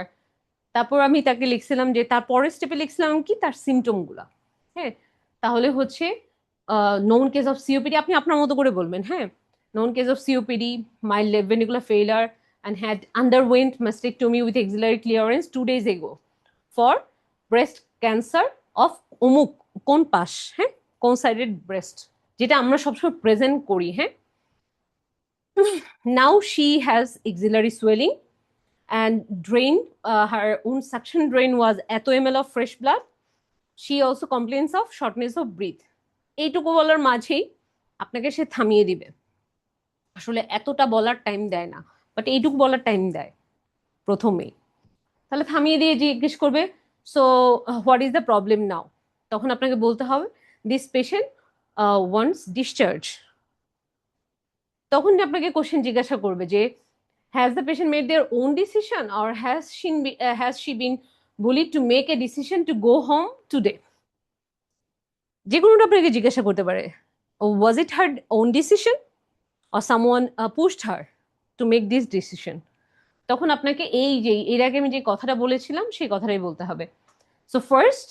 তারপর আমি তাকে লিখছিলাম যে তার পরের স্টেপে লিখছিলাম কি তার সিমটম গুলা। হ্যাঁ, তাহলে হচ্ছে নোন কেস অফ সিওপিডি আপনি আপনার মতো করে বলবেন। হ্যাঁ, known case of COPD, mild left ventricular failure, and had underwent mastectomy with axillary clearance 2 days ago for breast cancer of অমুক কোন পাশ, হ্যাঁ কোন সাইডেড ব্রেস্ট, যেটা আমরা সবসময় প্রেজেন্ট করি। হ্যাঁ, now she has axillary swelling and drain, her own suction drain was এত ml of fresh blood. She also complains of shortness of breath. এইটুকু বলার মাঝেই আপনাকে সে থামিয়ে দিবে। আসলে এতটা বলার টাইম দেয় না, বাট এইটুকু বলার টাইম দেয় প্রথমেই। তাহলে থামিয়ে দিয়ে জিজ্ঞেস করবে so what is the problem নাও। তখন আপনাকে বলতে হবে দিস পেশেন্ট ওয়ান্টস ডিসচার্জ। তখন আপনাকে কোশ্চেন জিজ্ঞাসা করবে যে has the patient made their own decision or has she been bullied to make a decision to go home today. যে কোনোটা আপনাকে জিজ্ঞাসা করতে পারে। Was it her own decision or someone pushed her to make this decision? তখন আপনাকে এই যে এর আগে আমি যে কথাটা বলেছিলাম সেই কথাটাই বলতে হবে। So first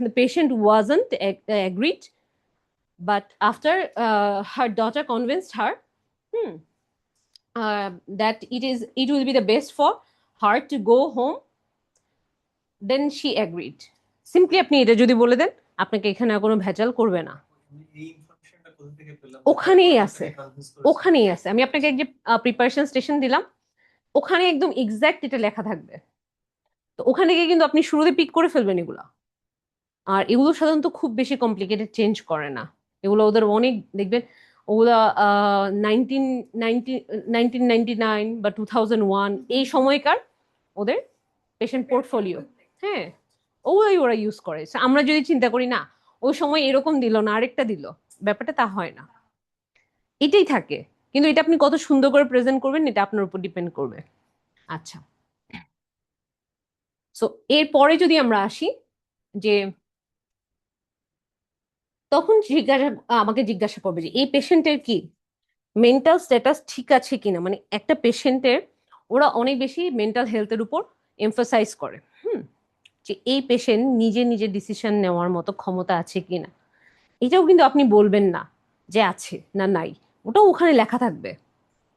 the patient wasn't agreed, but after her daughter convinced her that it will be the best for her to go home, then she agreed. Simply আপনি এটা যদি বলে দেন আপনাকে এখানে আর কোনো ভেজাল করবে না। ওখানেই আছে, ওখানেই আছে। আমি আপনাকে এক যে প্রিপারেশন স্টেশন দিলাম ওখানে একদম এক্সাক্ট এটা লেখা থাকবে। তো ওখান থেকে কিন্তু আপনি শুরুতে পিক করে ফেলবেন এগুলা। আর এগুলো সাধারণত খুব বেশি কমপ্লিকেটেড চেঞ্জ করে না, এগুলো ওদের অনেক দেখবেন ওগুলা 1999 বা 2001 এই সময়কার ওদের পেশেন্ট পোর্টফোলিও। হ্যাঁ, ওগুলোই ওরা ইউজ করে। আমরা যদি চিন্তা করি না ওই সময় এরকম দিল না আরেকটা দিল, ব্যাপারটা তা হয় না, এটাই থাকে। কিন্তু এটা আপনি কত সুন্দর করে প্রেজেন্ট করবেন এটা আপনার উপর ডিপেন্ড করবে। আচ্ছা, সো এরপরে যদি আমরা আসি যে তখন আমাকে জিজ্ঞাসা করবে যে এই পেশেন্টের কি মেন্টাল স্ট্যাটাস ঠিক আছে কিনা। মানে একটা পেশেন্টের ওরা অনেক বেশি মেন্টাল হেলথের উপর এমফাসাইজ করে। যে এই পেশেন্ট নিজে নিজে ডিসিশন নেওয়ার মতো ক্ষমতা আছে কিনা। এটাও কিন্তু আপনি বলবেন না যে আছে না নাই, ওটাও ওখানে লেখা থাকবে।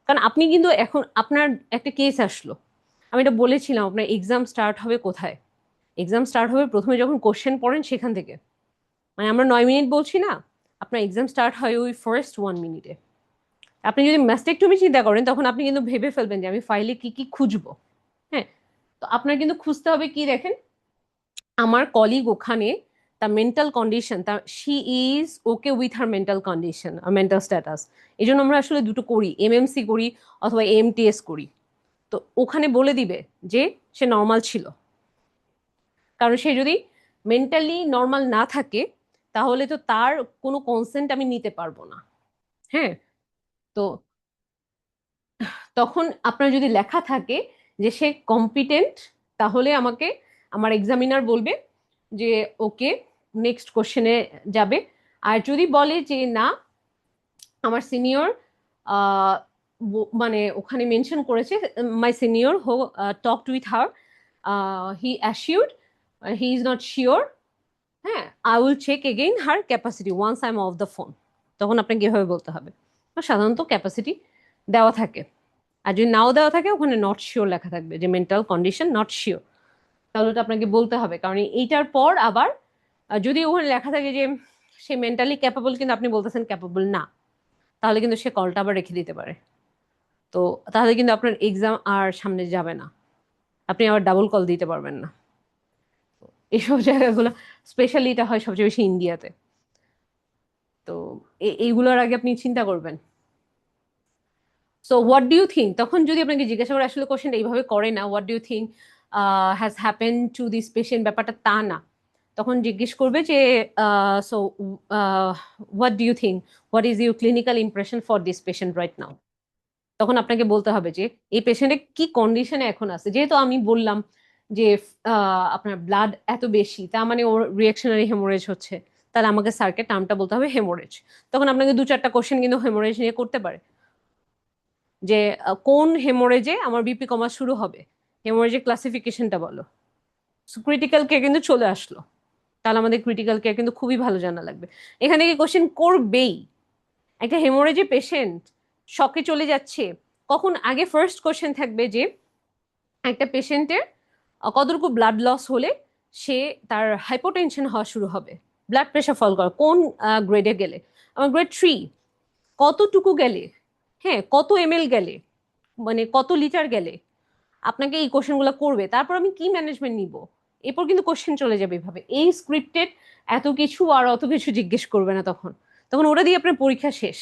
কারণ আপনি কিন্তু এখন আপনার একটা কেস আসলো, আমি এটা বলেছিলাম আপনার এক্সাম স্টার্ট হবে কোথায়। এক্সাম স্টার্ট হবে প্রথমে যখন কোশ্চেন পড়েন সেখান থেকে। মানে আমরা 9 মিনিট বলছি না, আপনার এক্সাম স্টার্ট হয় ওই ফার্স্ট 1 মিনিটে। আপনি যদি ম্যাস্টেকটমি চিন্তা করেন তখন আপনি কিন্তু ভেবে ফেলবেন যে আমি ফাইলে কি কি খুঁজবো। হ্যাঁ, তো আপনার কিন্তু খুঁজতে হবে কি দেখেন আমার কলিগ ওখানে তার মেন্টাল কন্ডিশন, তার she is okay with her mental condition আর মেন্টাল স্ট্যাটাস। এই জন্য আমরা আসলে দুটো করি, এমএমসি করি অথবা এমটিএস করি। তো ওখানে বলে দিবে যে সে নর্মাল ছিল। কারণ সে যদি মেন্টালি নর্মাল না থাকে তাহলে তো তার কোনো কনসেন্ট আমি নিতে পারবো না। হ্যাঁ, তো তখন আপনার যদি লেখা থাকে যে সে কম্পিটেন্ট তাহলে আমাকে আমার এক্সামিনার বলবে যে ওকে নেক্সট কোশ্চেনে যাবে। আর যদি বলে যে না আমার সিনিয়র মানে ওখানে মেনশন করেছে my senior who talked with her, he assured he is not sure, হ্যাঁ I will check again her capacity once I am off the phone. তখন আপনাকে এভাবে বলতে হবে। সাধারণত ক্যাপাসিটি দেওয়া থাকে, আর যদি নাও দেওয়া থাকে ওখানে নট শিওর লেখা থাকবে যে মেন্টাল কন্ডিশন নট শিওর। তাহলে ওটা আপনাকে বলতে হবে। কারণ এইটার পর আবার যদি ওখানে লেখা থাকে যে সে মেন্টালি ক্যাপাবল কিন্তু আপনি বলতেছেন ক্যাপাবল না, তাহলে কিন্তু সে কলটা আবার রেখে দিতে পারে। তো তাহলে কিন্তু আপনার এক্সাম আর সামনে যাবে না, আপনি আবার ডাবল কল দিতে পারবেন না। এইসব জায়গাগুলো স্পেশালি এটা হয় সবচেয়ে বেশি ইন্ডিয়াতে। তো এইগুলোর আগে আপনি চিন্তা করবেন। So what do you think, তখন যদি আপনাকে জিজ্ঞাসা করে, আসলে কোশ্চেনটা এইভাবে করে না, what do you think has happen to this patient, ব্যাপারটা তা না। তখন জিজ্ঞেস করবে যে so what do you think, what is your clinical impression for this patient right now. তখন আপনাকে বলতে হবে যে এই পেশেন্টের কি কন্ডিশনে এখন আছে। যেহেতু আমি বললাম যে আপনার ব্লাড এত বেশি, তার মানে ওর রিয়াকশনারি হেমোরেজ হচ্ছে, তাহলে আমাকে স্যারকে টার্মটা বলতে হবে হেমোরেজ। তখন আপনাকে 2-4টা কোশ্চেন কিন্তু হেমোরেজ নিয়ে করতে পারে, যে কোন হেমোরেজে আমার বিপি কমা শুরু হবে, হেমোরেজের ক্লাসিফিকেশনটা বলো। ক্রিটিক্যাল কেয়ার কিন্তু চলে আসলো, তাহলে আমাদের ক্রিটিক্যাল কেয়ার কিন্তু খুবই ভালো জানা লাগবে। এখান থেকে কোশ্চেন করবেই। একটা হেমোরেজে পেশেন্ট শকে চলে যাচ্ছে, কখন আগে ফার্স্ট কোশ্চেন থাকবে যে একটা পেশেন্টের কতটুকু ব্লাড লস হলে সে তার হাইপোটেনশন হওয়া শুরু হবে, ব্লাড প্রেশার ফল করা কোন গ্রেডে গেলে, আমার গ্রেড 3, কতটুকু গেলে, হ্যাঁ কত এমএল গেলে, মানে কত লিটার গেলে আপনাকে এই কোশ্চেনগুলো করবে। তারপর আমি কি ম্যানেজমেন্ট নিব, এরপর কিন্তু কোশ্চেন চলে যাবে এভাবে। এই স্ক্রিপ্টেড এত কিছু আর অত কিছু জিজ্ঞেস করবে না, তখন তখন ওটা দিয়ে আপনার পরীক্ষা শেষ।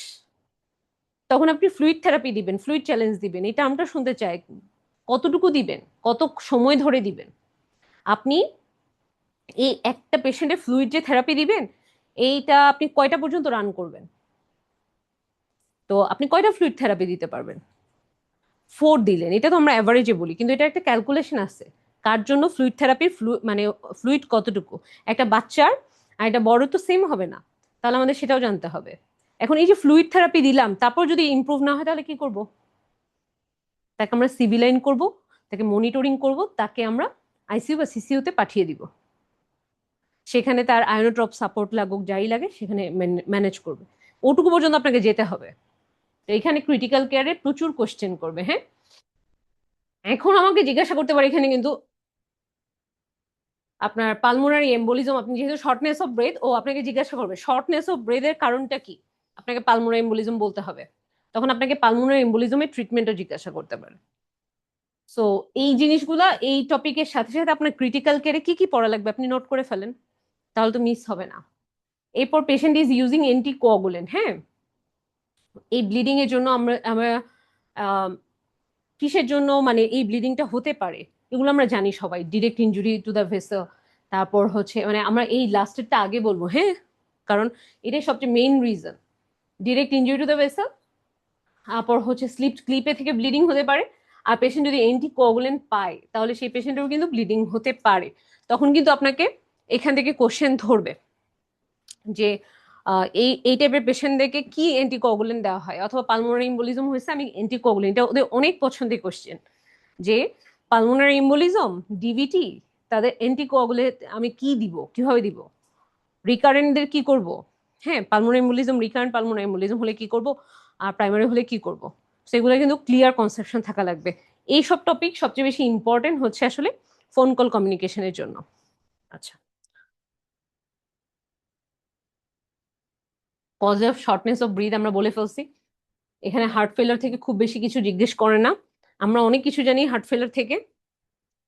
তখন আপনি ফ্লুইড থেরাপি দিবেন, ফ্লুইড চ্যালেঞ্জ দিবেন, এটা আমরা শুনতে চাই। কতটুকু দিবেন, কত সময় ধরে দিবেন আপনি, এই একটা পেশেন্টের ফ্লুইড যে থেরাপি দিবেন, এইটা আপনি কয়টা পর্যন্ত রান করবেন, তো আপনি কয়টা ফ্লুইড থেরাপি দিতে পারবেন। 4 দিলেন, এটা তো আমরা অ্যাভারেজে বলি, কিন্তু এটা একটা ক্যালকুলেশন আছে কার জন্য ফ্লুইড থেরাপির মানে ফ্লুইড কতটুকু। একটা বাচ্চার আর একটা বড় তো সেম হবে না, তাহলে আমাদের সেটাও জানতে হবে। এখন এই যে ফ্লুইড থেরাপি দিলাম, তারপর যদি ইমপ্রুভ না হয় তাহলে কি করব, তাকে আমরা সিভিলাইন করব, তাকে মনিটরিং করব, তাকে আমরা আইসিইউ বা সিসিইউতে পাঠিয়ে দিব, সেখানে তার আয়োনোট্রপ সাপোর্ট লাগুক যাই লাগে সেখানে ম্যানেজ করবে। ওটুকু পর্যন্ত আপনাকে যেতে হবে। তো এখানে ক্রিটিক্যাল কেয়ারে প্রচুর কোশ্চেন করবে। হ্যাঁ, এখন আমাকে জিজ্ঞাসা করতে পারে এখানে কিন্তু আপনার পালমোনারি এম্বোলিজম, আপনি যেহেতু শর্টনেস অফ ব্রেথ, ও আপনাকে জিজ্ঞাসা করবে শর্টনেস অফ ব্রেথের কারণটা কি, আপনাকে পালমোনারি এম্বোলিজম বলতে হবে। তখন আপনাকে পালমোনারি এম্বোলিজমের ট্রিটমেন্টও জিজ্ঞাসা করতে পারে। সো এই জিনিসগুলা এই টপিকের সাথে সাথে আপনার ক্রিটিক্যাল কেয়ারে কি কি পড়া লাগবে আপনি নোট করে ফেলেন, তাহলে তো মিস হবে না। এরপর পেশেন্ট ইজ ইউজিং অ্যান্টিকোয়াগুলেন্ট। হ্যাঁ, এই ব্লিডিং এর জন্য আমরা আমরা আহ, কিসের জন্য মানে এই ব্লিডিংটা হতে পারে, এগুলো আমরা জানি সবাই, direct injury to the vessel. তারপর হচ্ছে মানে আমরা এই লাস্টেরটা আগে বলবো, হ্যাঁ, কারণ এটাই সবচেয়ে main reason, direct injury to the vessel. তারপর হচ্ছে স্লিপ ক্লিপে থেকে ব্লিডিং হতে পারে। আর পেশেন্ট যদি অ্যান্টিকোয়াগুলেন্ট পায় তাহলে সেই পেশেন্টেরও কিন্তু ব্লিডিং হতে পারে। তখন কিন্তু আপনাকে এখান থেকে কোশ্চেন ধরবে যে এই এই টাইপের পেশেন্টদেরকে কি অ্যান্টিকোয়াগুলেন্ট দেওয়া হয়, অথবা পালমোনারি এম্বোলিজম হয়েছে আমি অ্যান্টিকোয়াগুলেন্ট, এটা ওদের অনেক পছন্দের কোশ্চেন, যে পালমোনারি এম্বোলিজম, ডিভিটি, তাদের অ্যান্টিকোয়াগুলেন্ট আমি কি দিব, কিভাবে দিব, রিকারেন্টদের কি করব। হ্যাঁ, pulmonary embolism, recurrent pulmonary embolism হলে কি করব, আর প্রাইমারি হলে কি করব, সেগুলো কিন্তু ক্লিয়ার কনসেপশন থাকা লাগবে। এইসব টপিক সবচেয়ে বেশি ইম্পর্টেন্ট হচ্ছে আসলে ফোন কল কমিউনিকেশনের জন্য। আচ্ছা, cause of shortness of breath আমরা বলে ফেলছি। এখানে হার্ট ফেলার থেকে খুব বেশি কিছু জিজ্ঞেস করে না, আমরা অনেক কিছু জানি হার্ট ফেলার থেকে,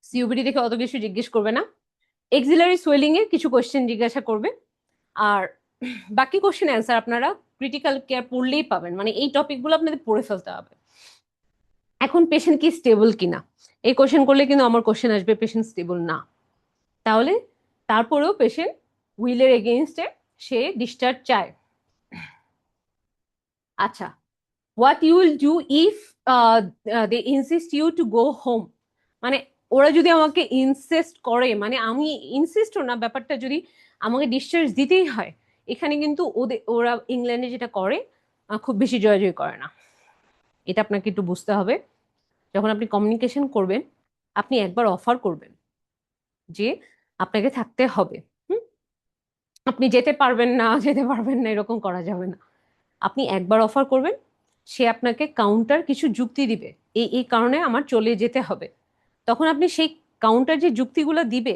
সিওপিডি থেকে অত কিছু জিজ্ঞেস করবে না। এক্সিলারি সোয়েলিং এ কিছু কোয়েশ্চেন জিজ্ঞাসা করবে, আর বাকি কোশ্চেন অ্যান্সার আপনারা ক্রিটিক্যাল কেয়ার পড়লেই পাবেন, মানে এই টপিকগুলো আপনাদের পড়ে ফেলতে হবে। এখন পেশেন্ট কি স্টেবল কিনা, এই কোশ্চেন করলে কিন্তু আমার কোশ্চেন আসবে পেশেন্ট স্টেবল না, তাহলে তারপরেও পেশেন্ট উইলের এগেইনস্টে সে ডিসচার্জ চায়। আচ্ছা, what you will do if they insist you to go home, মানে ওরা যদি আমাকে ইনসিস্ট করে, মানে আমি ইনসিস্টও না, ব্যাপারটা যদি আমাকে ডিসচার্জ দিতেই হয়, এখানে কিন্তু ওরা ইংল্যান্ডে যেটা করে খুব বেশি জয় করে না, এটা আপনাকে একটু বুঝতে হবে। যখন আপনি কমিউনিকেশন করবেন, আপনি একবার অফার করবেন যে আপনাকে থাকতে হবে। হুম, আপনি যেতে পারবেন না এরকম করা যাবে না। আপনি একবার অফার করবেন, সে আপনাকে কাউন্টার কিছু যুক্তি দিবে, এই এই কারণে আমার চলে যেতে হবে। তখন আপনি সেই কাউন্টার যে যুক্তিগুলো দিবে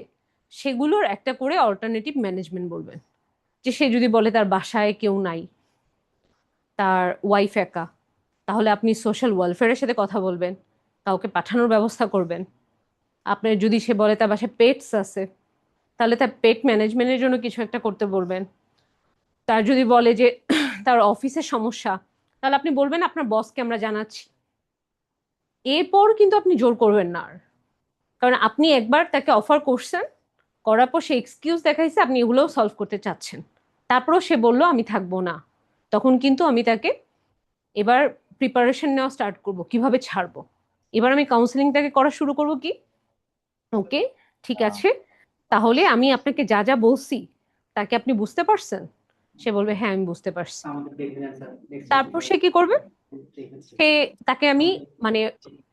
সেগুলোর একটা করে অল্টারনেটিভ ম্যানেজমেন্ট বলবেন। যে সে যদি বলে তার বাসায় কেউ নাই, তার ওয়াইফ একা, তাহলে আপনি সোশ্যাল ওয়েলফেয়ারের সাথে কথা বলবেন, কাউকে পাঠানোর ব্যবস্থা করবেন। আপনার যদি সে বলে তার বাসায় পেটস আছে, তাহলে তার পেট ম্যানেজমেন্টের জন্য কিছু একটা করতে বলবেন। তার যদি বলে যে তার অফিসের সমস্যা, তাহলে আপনি বলবেন আপনার বসকে আমরা জানাচ্ছি। এরপর কিন্তু আপনি জোর করবেন না আর, কারণ আপনি একবার তাকে অফার করছেন, করার পর সে এক্সকিউজ দেখাইছে আপনি এগুলোও সলভ করতে চাচ্ছেন, তারপরও সে বলল আমি থাকবো না, তখন কিন্তু আমি তাকে এবার প্রিপারেশন নেওয়া স্টার্ট করব কিভাবে ছাড়বো। এবার আমি কাউন্সিলিংটাকে করা শুরু করব কি, ওকে ঠিক আছে, তাহলে আমি আপনাকে যা যা বলছি তাকে আপনি বুঝতে পারছেন? সে বলবে হ্যাঁ আমি বুঝতে পারছি। তারপর সে কি করবে, সে তাকে আমি মানে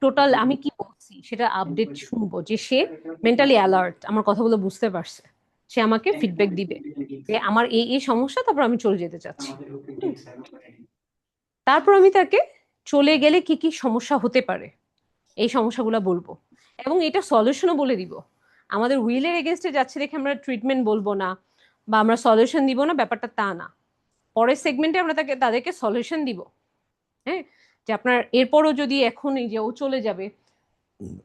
টোটাল আমি কি বলছি সেটা আপডেট শুনবো, যে সে মেন্টালি অ্যালার্ট, আমার কথাগুলো বুঝতে পারছে, সে আমাকে ফিডব্যাক দিবে যে আমার এই এই সমস্যা, তারপর আমি চলে যেতে চাচ্ছি। হুম। তারপর আমি তাকে চলে গেলে কি কি সমস্যা হতে পারে এই সমস্যাগুলো বলবো, এবং এটা সলিউশনও বলে দিব। আমাদের উইলের এগেনস্টে যাচ্ছে দেখে আমরা ট্রিটমেন্ট বলবো না বা আমরা সলিউশন দিব না, ব্যাপারটা তা না। পরের সেগমেন্টে আমরা তাদেরকে সলিউশন দিব। হ্যাঁ, যে আপনার এরপরও যদি এখন এই যে ও চলে যাবে,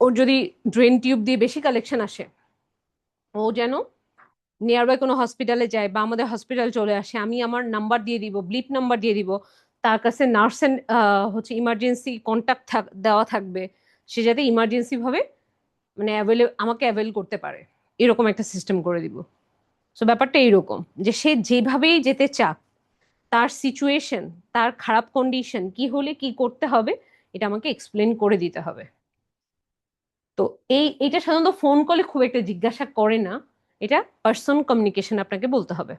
ওর যদি ড্রেন টিউব দিয়ে বেশি কালেকশন আসে, ও যেন নিয়ার বাই কোনো হসপিটালে যায় বা আমাদের হসপিটাল চলে আসে, আমি আমার নাম্বার দিয়ে দিব, ব্লিপ নাম্বার দিয়ে দিব, তার কাছে নার্সের হচ্ছে ইমার্জেন্সি কন্ট্যাক্ট দেওয়া থাকবে, সে যাতে ইমার্জেন্সি ভাবে মানে আমাকে অ্যাভেল করতে পারে, এরকম একটা সিস্টেম করে দিব। সো ব্যাপারটা এইরকম যে সে যেভাবেই যেতে চাক, তার সিচুয়েশন, তার খারাপ কন্ডিশন কি হলে কি করতে হবে এটা আমাকে এক্সপ্লেন করে দিতে হবে। তো এটা সাধারণত ফোন কলে খুব একটা জিজ্ঞাসা করে না, এটা পার্সন কমিউনিকেশন আপনাকে বলতে হবে।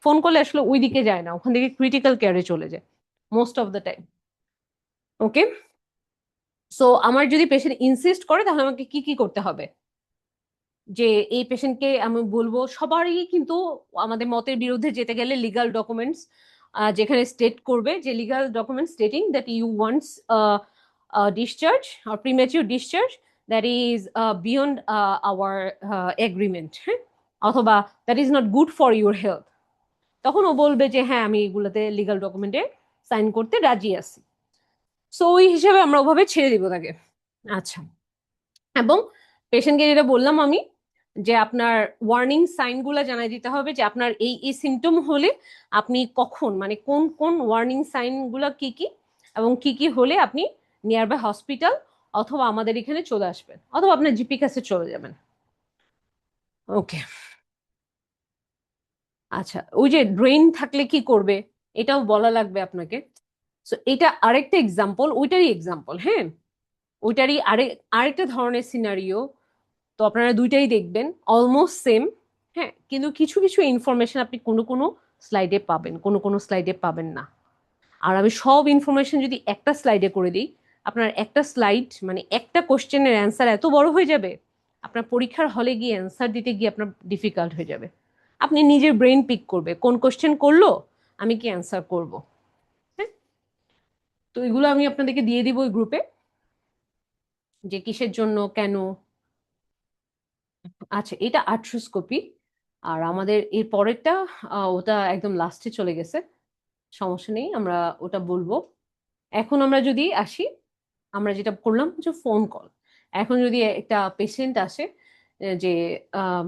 ফোন কলে আসলে ওই দিকে যায় না, ওখান থেকে ক্রিটিক্যাল কেয়ারে চলে যায় most of the time. Okay, so আমার যদি পেশেন্ট ইনসিস্ট করে তাহলে আমাকে কি কি করতে হবে, যে এই পেশেন্টকে আমি বলবো সবারই কিন্তু আমাদের মতের বিরুদ্ধে যেতে গেলে লিগাল ডকুমেন্টস যেখানে স্টেট করবে যে legal documents stating that you wants discharge or premature discharge that is beyond our agreement, হ্যাঁ, অথবা that is not good for your health, তখন ও বলবে যে হ্যাঁ আমি এগুলোতে লিগাল ডকুমেন্টে সাইন করতে রাজি আছি। সো ওই হিসাবে আমরা ওভাবে ছেড়ে দিব তাকে। আচ্ছা, এবং পেশেন্টকে যেটা বললাম আমি, যে আপনার ওয়ার্নিং সাইনগুলো জানাই দিতে হবে, যে আপনার এই এই সিমটম হলে আপনি কখন মানে কোন কোন ওয়ার্নিং সাইনগুলো কি কি, এবং কি কি হলে আপনি নিয়ার বাই হসপিটাল অথবা আমাদের এখানে চলে আসবেন, অথবা আপনার জিপি কাছে চলে যাবেন। ওকে, আচ্ছা, ওই যে ড্রেন থাকলে কি করবে এটাও বলা লাগবে আপনাকে। সো এটা আরেকটা এক্সাম্পল, ওইটারই এক্সাম্পল, হ্যাঁ, ওইটারই আরেকটা ধরনের সিনারিও। তো আপনারা দুইটাই দেখবেন অলমোস্ট সেম, হ্যাঁ, কিন্তু কিছু কিছু ইনফরমেশন আপনি কোনো কোনো স্লাইডে পাবেন, কোনো কোনো স্লাইডে পাবেন না। আর আমি সব ইনফরমেশন যদি একটা স্লাইডে করে দিই, আপনার একটা স্লাইড মানে একটা কোশ্চেনের অ্যান্সার এত বড় হয়ে যাবে, আপনার পরীক্ষার হলে গিয়ে অ্যান্সার দিতে গিয়ে আপনার ডিফিকাল্ট হয়ে যাবে। আপনি নিজের ব্রেন পিক করবে কোন কোশ্চেন করলো, আমি কি অ্যান্সার করব। হ্যাঁ, তো এগুলো আমি আপনাদেরকে দিয়ে দিব ওই গ্রুপে, যে কিসের জন্য কেন। আচ্ছা, এটা আর্থ্রোস্কোপি, আর আমাদের এর পরেরটা ওটা একদম লাস্টে চলে গেছে, সমস্যা নেই, আমরা ওটা বলবো। এখন আমরা যদি আসি, আমরা যেটা করলাম যে ফোন কল, এখন যদি একটা পেশেন্ট আসে যে আম,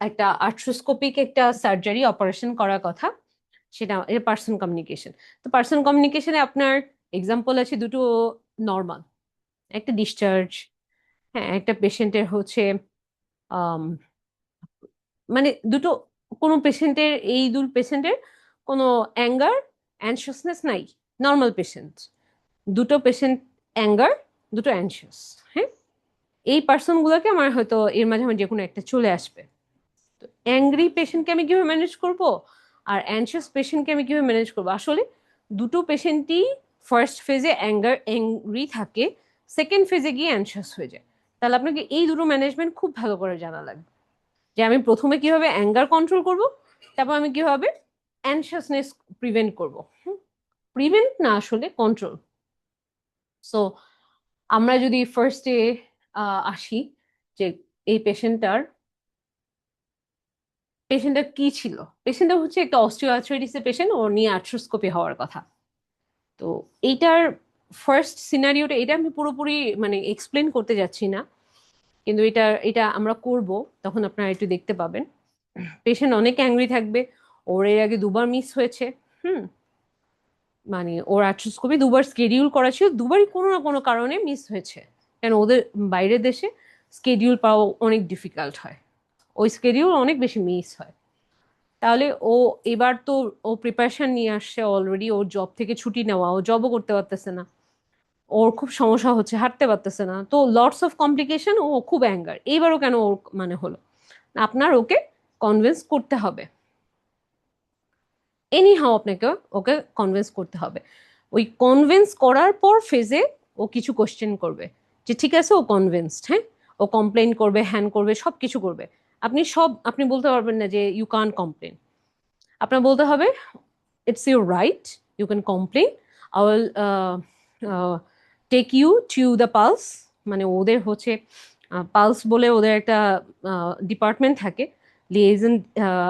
একটা আর্থ্রোস্কোপিক একটা সার্জারি অপারেশন করার কথা, সেটা এটা পার্সন কমিউনিকেশন। তো পার্সন কমিউনিকেশনে আপনার এক্সাম্পল আছে দুটো নর্মাল, একটা ডিসচার্জ, হ্যাঁ, একটা পেশেন্টের হচ্ছে মানে দুটো, কোনো পেশেন্টের এই দুই পেশেন্টের কোনো অ্যাঙ্গার অ্যানশিয়াসনেস নাই, নর্মাল পেশেন্ট, দুটো পেশেন্ট অ্যাঙ্গার, দুটো অ্যানশিয়াস, হ্যাঁ, এই পার্সনগুলোকে আমার হয়তো এর মাঝে আমার যে কোনো একটা চলে আসবে। তো অ্যাংরি পেশেন্টকে আমি কিভাবে ম্যানেজ করব, আর অ্যানশিয়াস পেশেন্টকে আমি কিভাবে ম্যানেজ করবো, আসলে দুটো পেশেন্টই ফার্স্ট ফেজে অ্যাংরি থাকে, সেকেন্ড ফেজে গিয়ে অ্যানশিয়াস হয়ে যায়। তাহলে আপনাকে এই দুটো ম্যানেজমেন্ট খুব ভালো করে জানা লাগবে, যে আমি প্রথমে কিভাবে অ্যাঙ্গার কন্ট্রোল করব, তারপর আমি কিভাবে অ্যানশিয়াসনেস প্রিভেন্ট করব, প্রিভেন্ট না আসলে কন্ট্রোল। সো আমরা যদি ফার্স্টে আসি, যে এই পেশেন্টটার কি ছিল, পেশেন্টটা হচ্ছে একটা অস্টিওআর্থ্রাইটিসের পেশেন্ট, ওর নিয়ে আর্থ্রোস্কোপি হওয়ার কথা। তো এইটার ফার্স্ট সিনারিওটা, এটা আমি পুরোপুরি মানে এক্সপ্লেন করতে যাচ্ছি না, কিন্তু এটা এটা আমরা করব, তখন আপনারা একটু দেখতে পাবেন। পেশেন্ট অনেক অ্যাংরি থাকবে, ওর এর আগে দুবার মিস হয়েছে, হুম, মানে ওর আর্থ্রোস্কোপি 2বার স্কেডিউল করা ছিল, 2বারই কোনো না কোনো কারণে মিস হয়েছে। কেন ওদের বাইরের দেশে স্কেডিউল পাওয়া অনেক ডিফিকাল্ট হয়, ওই স্কেডিউল অনেক বেশি মিস হয়। তাহলে ও এবার তো ও প্রিপারেশন নিয়ে আসছে অলরেডি, ওর জব থেকে ছুটি নেওয়া, ও জবও করতে পারতেছে না, ওর খুব সমস্যা হচ্ছে, হাঁটতে পারতেছে না, তো লটস অফ কমপ্লিকেশন, ও খুব অ্যাঙ্গার। এইবারও কেন ওর মানে হলো, আপনার ওকে কনভিন্স করতে হবে, এনি হাও আপনাকে ওকে কনভিন্স করতে হবে। ওই কনভিন্স করার পর ফেজে ও কিছু কোশ্চেন করবে, যে ঠিক আছে ও কনভিন্সড, হ্যাঁ ও কমপ্লেন করবে, হ্যান করবে, সব কিছু করবে। আপনি বলতে পারবেন না যে ইউ কান কমপ্লেন, আপনার বলতে হবে it's your right, you can complain, I will take you to the pulse, মানে ওদের হচ্ছে পালস বলে ওদের একটা ডিপার্টমেন্ট থাকে, লিয়েজন,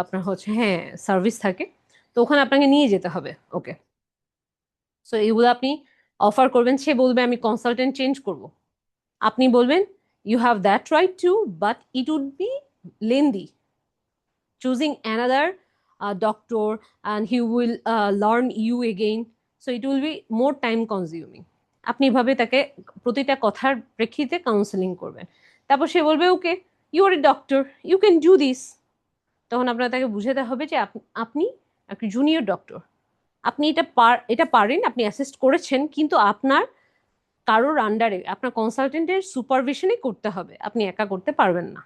আপনার হচ্ছে হ্যাঁ সার্ভিস থাকে, তো ওখানে আপনাকে নিয়ে যেতে হবে ওকে। সো এগুলো আপনি অফার করবেন, সে বলবে আমি কনসালটেন্ট চেঞ্জ করব, আপনি বলবেন you have that right to, but it would be lengthy choosing another doctor and he will learn you again, so it will be more time consuming. আপনি এভাবে তাকে প্রতিটা কথার প্রেক্ষিতে কাউন্সেলিং করবেন, তারপর সে বলবে okay you are a doctor, you can do this. তখন আপনার তাকে বুঝাতে হবে যে আপনি একটি জুনিয়র ডক্টর, আপনি এটা পারেন, আপনি অ্যাসিস্ট করেছেন, কিন্তু আপনার কারোর আন্ডারে, আপনার কনসালটেন্টের সুপারভিশনে করতে হবে, আপনি একা করতে পারবেন না।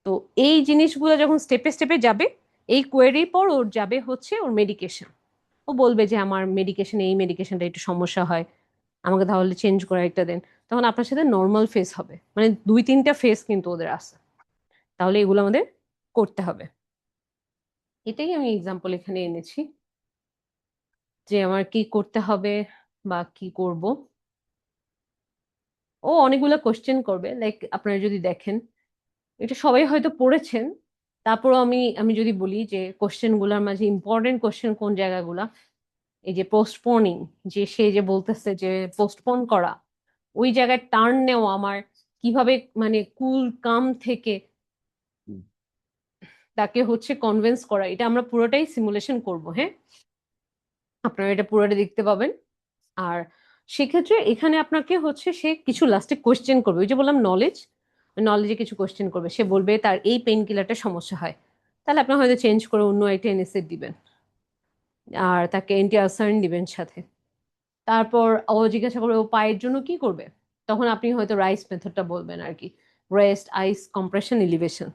তো এই জিনিসগুলো যখন স্টেপে স্টেপে যাবে, এই কোয়েরির পর ওর যাবে হচ্ছে ওর মেডিকেশন, ও বলবে যে আমার মেডিকেশন, এই মেডিকেশনটা একটু সমস্যা হয়, আমাকে তাহলে চেঞ্জ করে একটা দেন। তখন আপনার সাথে নর্মাল ফেস হবে, মানে 2-3টা ফেস কিন্তু ওদের আছে, তাহলে এগুলো আমাদের করতে হবে। এটাই আমি এক্সাম্পল এখানে এনেছি যে আমার কি করতে হবে বা কি করব। ও অনেকগুলো কোশ্চেন করবে, লাইক আপনারা যদি দেখেন এটা সবাই হয়তো পড়েছেন, তারপরও আমি আমি যদি বলি যে কোশ্চেন গুলার মাঝে ইম্পর্টেন্ট কোশ্চেন কোন জায়গাগুলা, এই যে পোস্টপোনিং, যে সে যে বলতেছে যে পোস্টপোন করা, ওই জায়গায় টার্ন নেওয়া, আমার কিভাবে মানে কুল কাম থেকে তাকে হচ্ছে কনভিন্স করা, এটা আমরা পুরোটাই সিমুলেশন করব, হ্যাঁ আপনারা এটা পুরোটা দেখতে পাবেন। আর সেক্ষেত্রে এখানে আপনাকে হচ্ছে সে কিছু লাস্টে কোশ্চেন করবে, ওই যে বললাম নলেজ, নলেজে কিছু কোশ্চেন করবে, সে বলবে তার এই পেইন কিলারটা সমস্যা হয়, তাহলে আপনি হয়তো চেঞ্জ করে অন্য একটা এনএসএড দিবেন, আর তাকে অ্যান্টি আলসারিন দিবেন সাথে। তারপর ও জিজ্ঞাসা করবে ও পায়ের জন্য কি করবে, তখন আপনি হয়তো রাইস মেথডটা বলবেন আর কি, রেস্ট, আইস, কম্প্রেশন, এলিভেশন।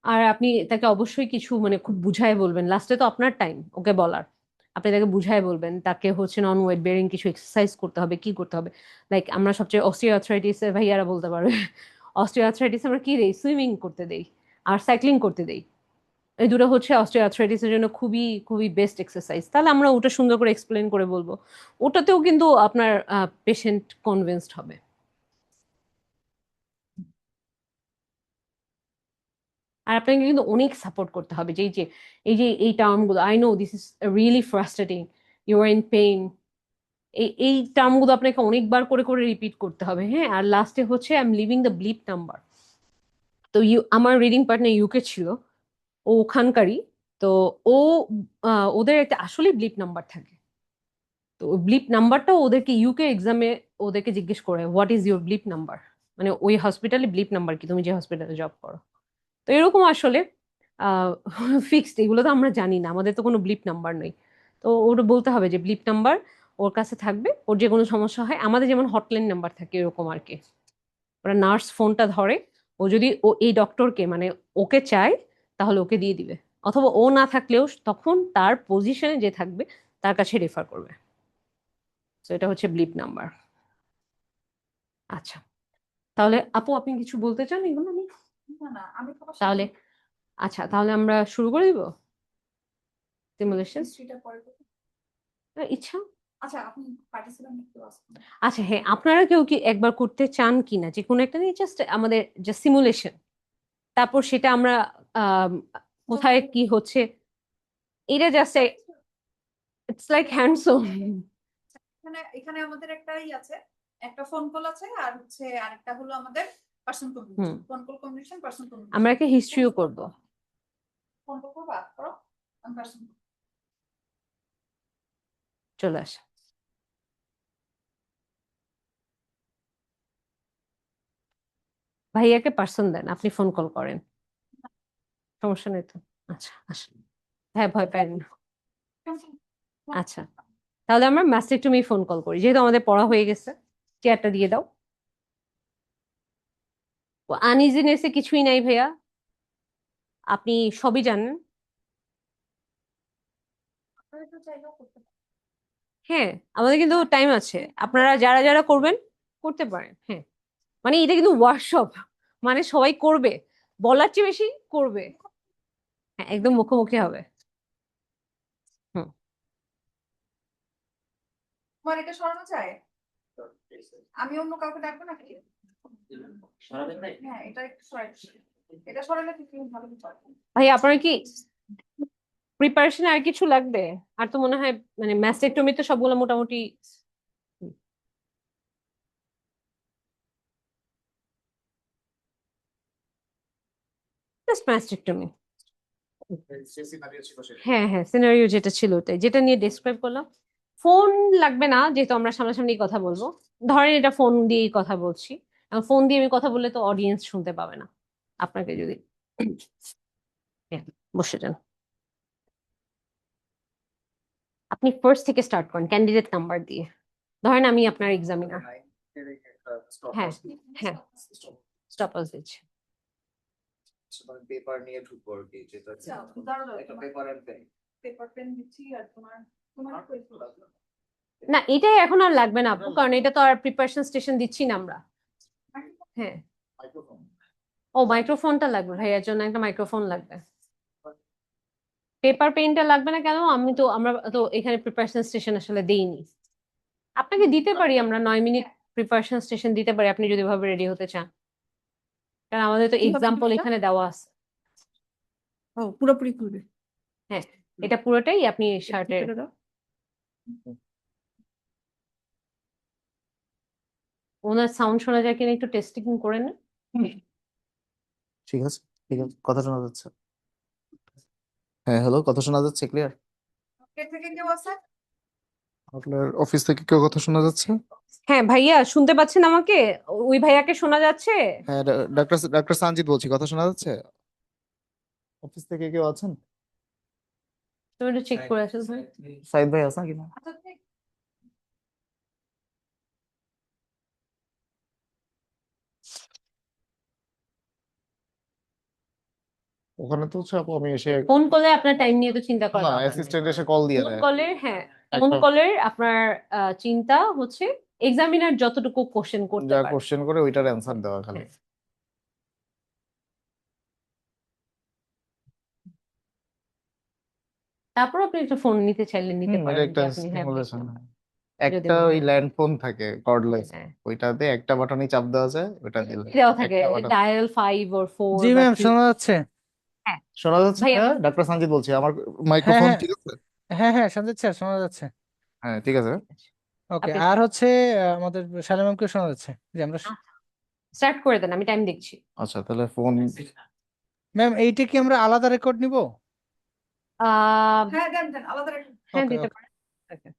আর আপনি তাকে অবশ্যই কিছু মানে খুব বুঝায় বলবেন, লাস্টে তো আপনার টাইম ওকে বলার, আপনি তাকে বুঝায় বলবেন, তাকে হচ্ছে নন ওয়েট বেয়ারিং কিছু এক্সারসাইজ করতে হবে, কি করতে হবে। লাইক আমরা সবচেয়ে অস্টিও আর্থ্রাইটিস ভাইয়ারা বলতে পারবে, অস্টিও আর্থ্রাইটিস আমরা কি দেই, সুইমিং করতে দেই আর সাইক্লিং করতে দেই, এই দুটো হচ্ছে অস্টিও আর্থ্রাইটিসের জন্য খুবই খুবই বেস্ট এক্সারসাইজ, তাহলে আমরা ওটা সুন্দর করে এক্সপ্লেন করে বলবো, ওটাতেও কিন্তু আপনার পেশেন্ট কনভিন্সড হবে। আর আপনাকে কিন্তু অনেক সাপোর্ট করতে হবে, যে এই টার্মগুলো, I know this is really frustrating, you are in pain, এই টার্মগুলো আপনাকে অনেকবার করে করে রিপিট করতে হবে, হ্যাঁ। আর লাস্টে হচ্ছে I am living the blip number. তো আমার রিডিং পার্টনার ইউকে ছিল, ও ওখানকারই, তো ও ওদের একটা আসলে ব্লিপ নাম্বার থাকে, তো ব্লিপ নাম্বারটা ওদেরকে ইউকে এক্সামে ওদেরকে জিজ্ঞেস করে হোয়াট ইজ ইউর ব্লিপ নাম্বার, মানে ওই হসপিটালে ব্লিপ নাম্বার কি, তুমি যে হসপিটালে জব করো। তো এরকম আসলে ফিক্সড, এগুলো তো আমরা জানি না, আমাদের তো কোনো ব্লিপ নাম্বার নেই। তো ওটা বলতে হবে যে ব্লিপ নাম্বার ওর কাছে থাকবে, ওর যে কোনো সমস্যা হয়, আমাদের যেমন হটলাইন নাম্বার থাকে এরকম আর কি, ওরা নার্স ফোনটা ধরে, ও যদি ও এই ডক্টরকে মানে ওকে চায় তাহলে ওকে দিয়ে দিবে, অথবা ও না থাকলেও তখন তার পজিশনে যে থাকবে তার কাছে রেফার করবে। তো এটা হচ্ছে ব্লিপ নাম্বার। আচ্ছা, তাহলে আপু আপনি কিছু বলতে চান এগুলো আমি, না না, আমি তোমার সাথে তাহলে আচ্ছা তাহলে আমরা শুরু করে দিব সিমুলেশন, হিস্ট্রিটা পরে করবো। ইচ্ছা। আচ্ছা, আপনি পার্টিসিপেন্ট একটু আসুন। আচ্ছা হ্যাঁ, আপনারা কেউ কি একবার করতে চান কিনা যে কোনো একটা নিয়ে, জাস্ট আমাদের জাস্ট সিমুলেশন, তারপর সেটা আমরা আম, কোথায় কি হচ্ছে, এটা just it's like hands on. এখানে এখানে আমাদের একটাই আছে, একটা ফোন কল আছে, আর হচ্ছে আরেকটা হলো আমাদের পার্সন হুম, communication, phone call communication, person আমরা কমিউনিকেশন। একটা হিস্ট্রিও করব। ফোন কল করবা করো, আমি পার্সন চলে আসে। ভাইয়াকে পার্সন দেন, আপনি ফোন কল করেন, সমস্যা নেই তো। আচ্ছা আসেন। হ্যাঁ ভয় পাইন না। আচ্ছা তাহলে আমরা ম্যাস্টেকটমি ফোন কল করি, যেহেতু আমাদের পড়া হয়ে গেছে। চেয়ারটা দিয়ে দাও। আনইজিনেসে কিছুই নাই ভাইয়া, আপনি সবই জানেন। হ্যাঁ আমাদের কিন্তু টাইম আছে, আপনারা যারা যারা করবেন করতে পারেন। হ্যাঁ মানে এটা কিন্তু ওয়ার্কশপ, মানে সবাই করবে, বলার চেয়ে বেশি করবে। হ্যাঁ একদম মুখোমুখি হবে। হুম। তোমার এটা সরানো যায়? আমি অন্য কাউকে ডাকবো নাকি? হ্যাঁ এটা একটু সরাই, এটা সরালে কি ভালো হতো। ভাই আপনার কি প্রিপারেশন আর কিছু লাগবে? আর তো মনে হয় মানে ম্যাস্টেকটমি তো সবগুলো মোটামুটি। Just mastectomy. হ্যাঁ হ্যাঁ সিনারিও যেটা ছিল ওটাই, যেটা নিয়ে ডেসক্রাইব করলাম। ফোন লাগবে না, যেহেতু আমরা সামনাসামনি কথা বলবো। ধরেন এটা ফোন দিয়েই কথা বলছি, ফোন দিয়ে আমি কথা বললে তো অডিয়েন্স শুনতে পাবে না আপনাকে যদি। হ্যাঁ, বসে যান। আপনি ফার্স্ট থেকে স্টার্ট করেন ক্যান্ডিডেট নাম্বার দিয়ে। ধরেন আমি আপনার এক্সামিনার। হ্যাঁ হ্যাঁ স্টপার্স দিচ্ছি। পেপার নিয়ে ঢুকবো আর কি, যেটা একটা paper and pen. Paper pen দিচ্ছি আর তোমার তোমার না এটাই এখন আর লাগবে না আপু, কারণ এটা তো আর প্রিপারেশন স্টেশন দিচ্ছি না আমরা। হ্যাঁ মাইক্রোফোন। ও মাইক্রোফোনটা লাগবে ভাইয়ার জন্য, একটা মাইক্রোফোন লাগবে। পেপার পেনটা লাগবে না কেন? আমরা তো এখানে প্রিপারেশন স্টেশন আসলে দেইনি। আপনাকে দিতে পারি আমরা 9 মিনিট প্রিপারেশন স্টেশন দিতে পারি, আপনি যদি ভাবে রেডি হতে চান, কারণ আমাদের তো এক্সাম্পল এখানে দেওয়া আছে। ও পুরোপুরি করবে। হ্যাঁ এটা পুরোটাই আপনি শার্টের। ওনার সাউন্ড শোনা যায় কিনা একটু টেস্টিং করে নেন। ঠিক আছে, ঠিক আছে, কথা শোনা যাচ্ছে। হ্যাঁ হ্যালো, কথা শোনা যাচ্ছে ক্লিয়ার? কে থেকে কেউ আছে? আপনার অফিস থেকে কেউ কথা শোনা যাচ্ছে? হ্যাঁ ভাইয়া শুনতে পাচ্ছেন আমাকে? ওই ভাইয়াকে শোনা যাচ্ছে? হ্যাঁ ডাক্তার ডাক্তার সানজিৎ বলছি, কথা শোনা যাচ্ছে? অফিস থেকে কেউ আছেন? তুমি একটু চেক করে আসো ভাই। সাইদ ভাই আছেন কিনা? আচ্ছা ঠিক। ওখানে তো হচ্ছে আপু আমি এসে, ফোন কলে আপনার টাইম নিয়ে তো চিন্তা করার না দরকার নেই। অ্যাসিস্ট্যান্ট এসে কল দিয়ে ফোন দেয় কলের, হ্যাঁ ফোন একটা, কলের আপনার চিন্তা হচ্ছে এক্সামিনার যতটুকু কোশ্চেন করতে যা পারে। কোশ্চেন করে ওইটার অ্যান্সার দেওয়া খালি। হ্যাঁ। তারপর আপনি একটা ফোন নিতে চাইলে নিতে এটা পারেন, একটা যে আপনি হ্যাঁ স্টিমুলেশন। যদি একটা মনে ওই হয়। ল্যান্ড ফোন থাকে কর্ডলেস, হ্যাঁ ওইটাতে একটা বাটনই চাপ দেওয়া যায়, ওটা দিলে দেওয়া থাকে একটা বাটন। ডায়াল 5 or 4 জি বা ম্যাম 3। শোনা যাচ্ছে। হ্যাঁ শোনা যাচ্ছে? ভাইয়া হ্যাঁ ডাক্তার সঞ্জিত বলছি, আমার হ্যাঁ মাইক্রোফোন হ্যাঁ ঠিক আছে? হ্যাঁ হ্যাঁ সঞ্জিত স্যার শোনা যাচ্ছে। হ্যাঁ ঠিক আছে। ওকে আপনি আর হচ্ছে আমাদের শালে ম্যামকে শোনা যাচ্ছে যে আমরা। স্টার্ট করে দেন, আমি টাইম দেখছি। আচ্ছা তাহলে ফোন, ম্যাম এইটা কি আমরা আলাদা রেকর্ড নিব? আহ হ্যাঁ দেন দেন আলাদা রেখে। হ্যাঁ ওকে দিতে ওকে পারেন। Okay.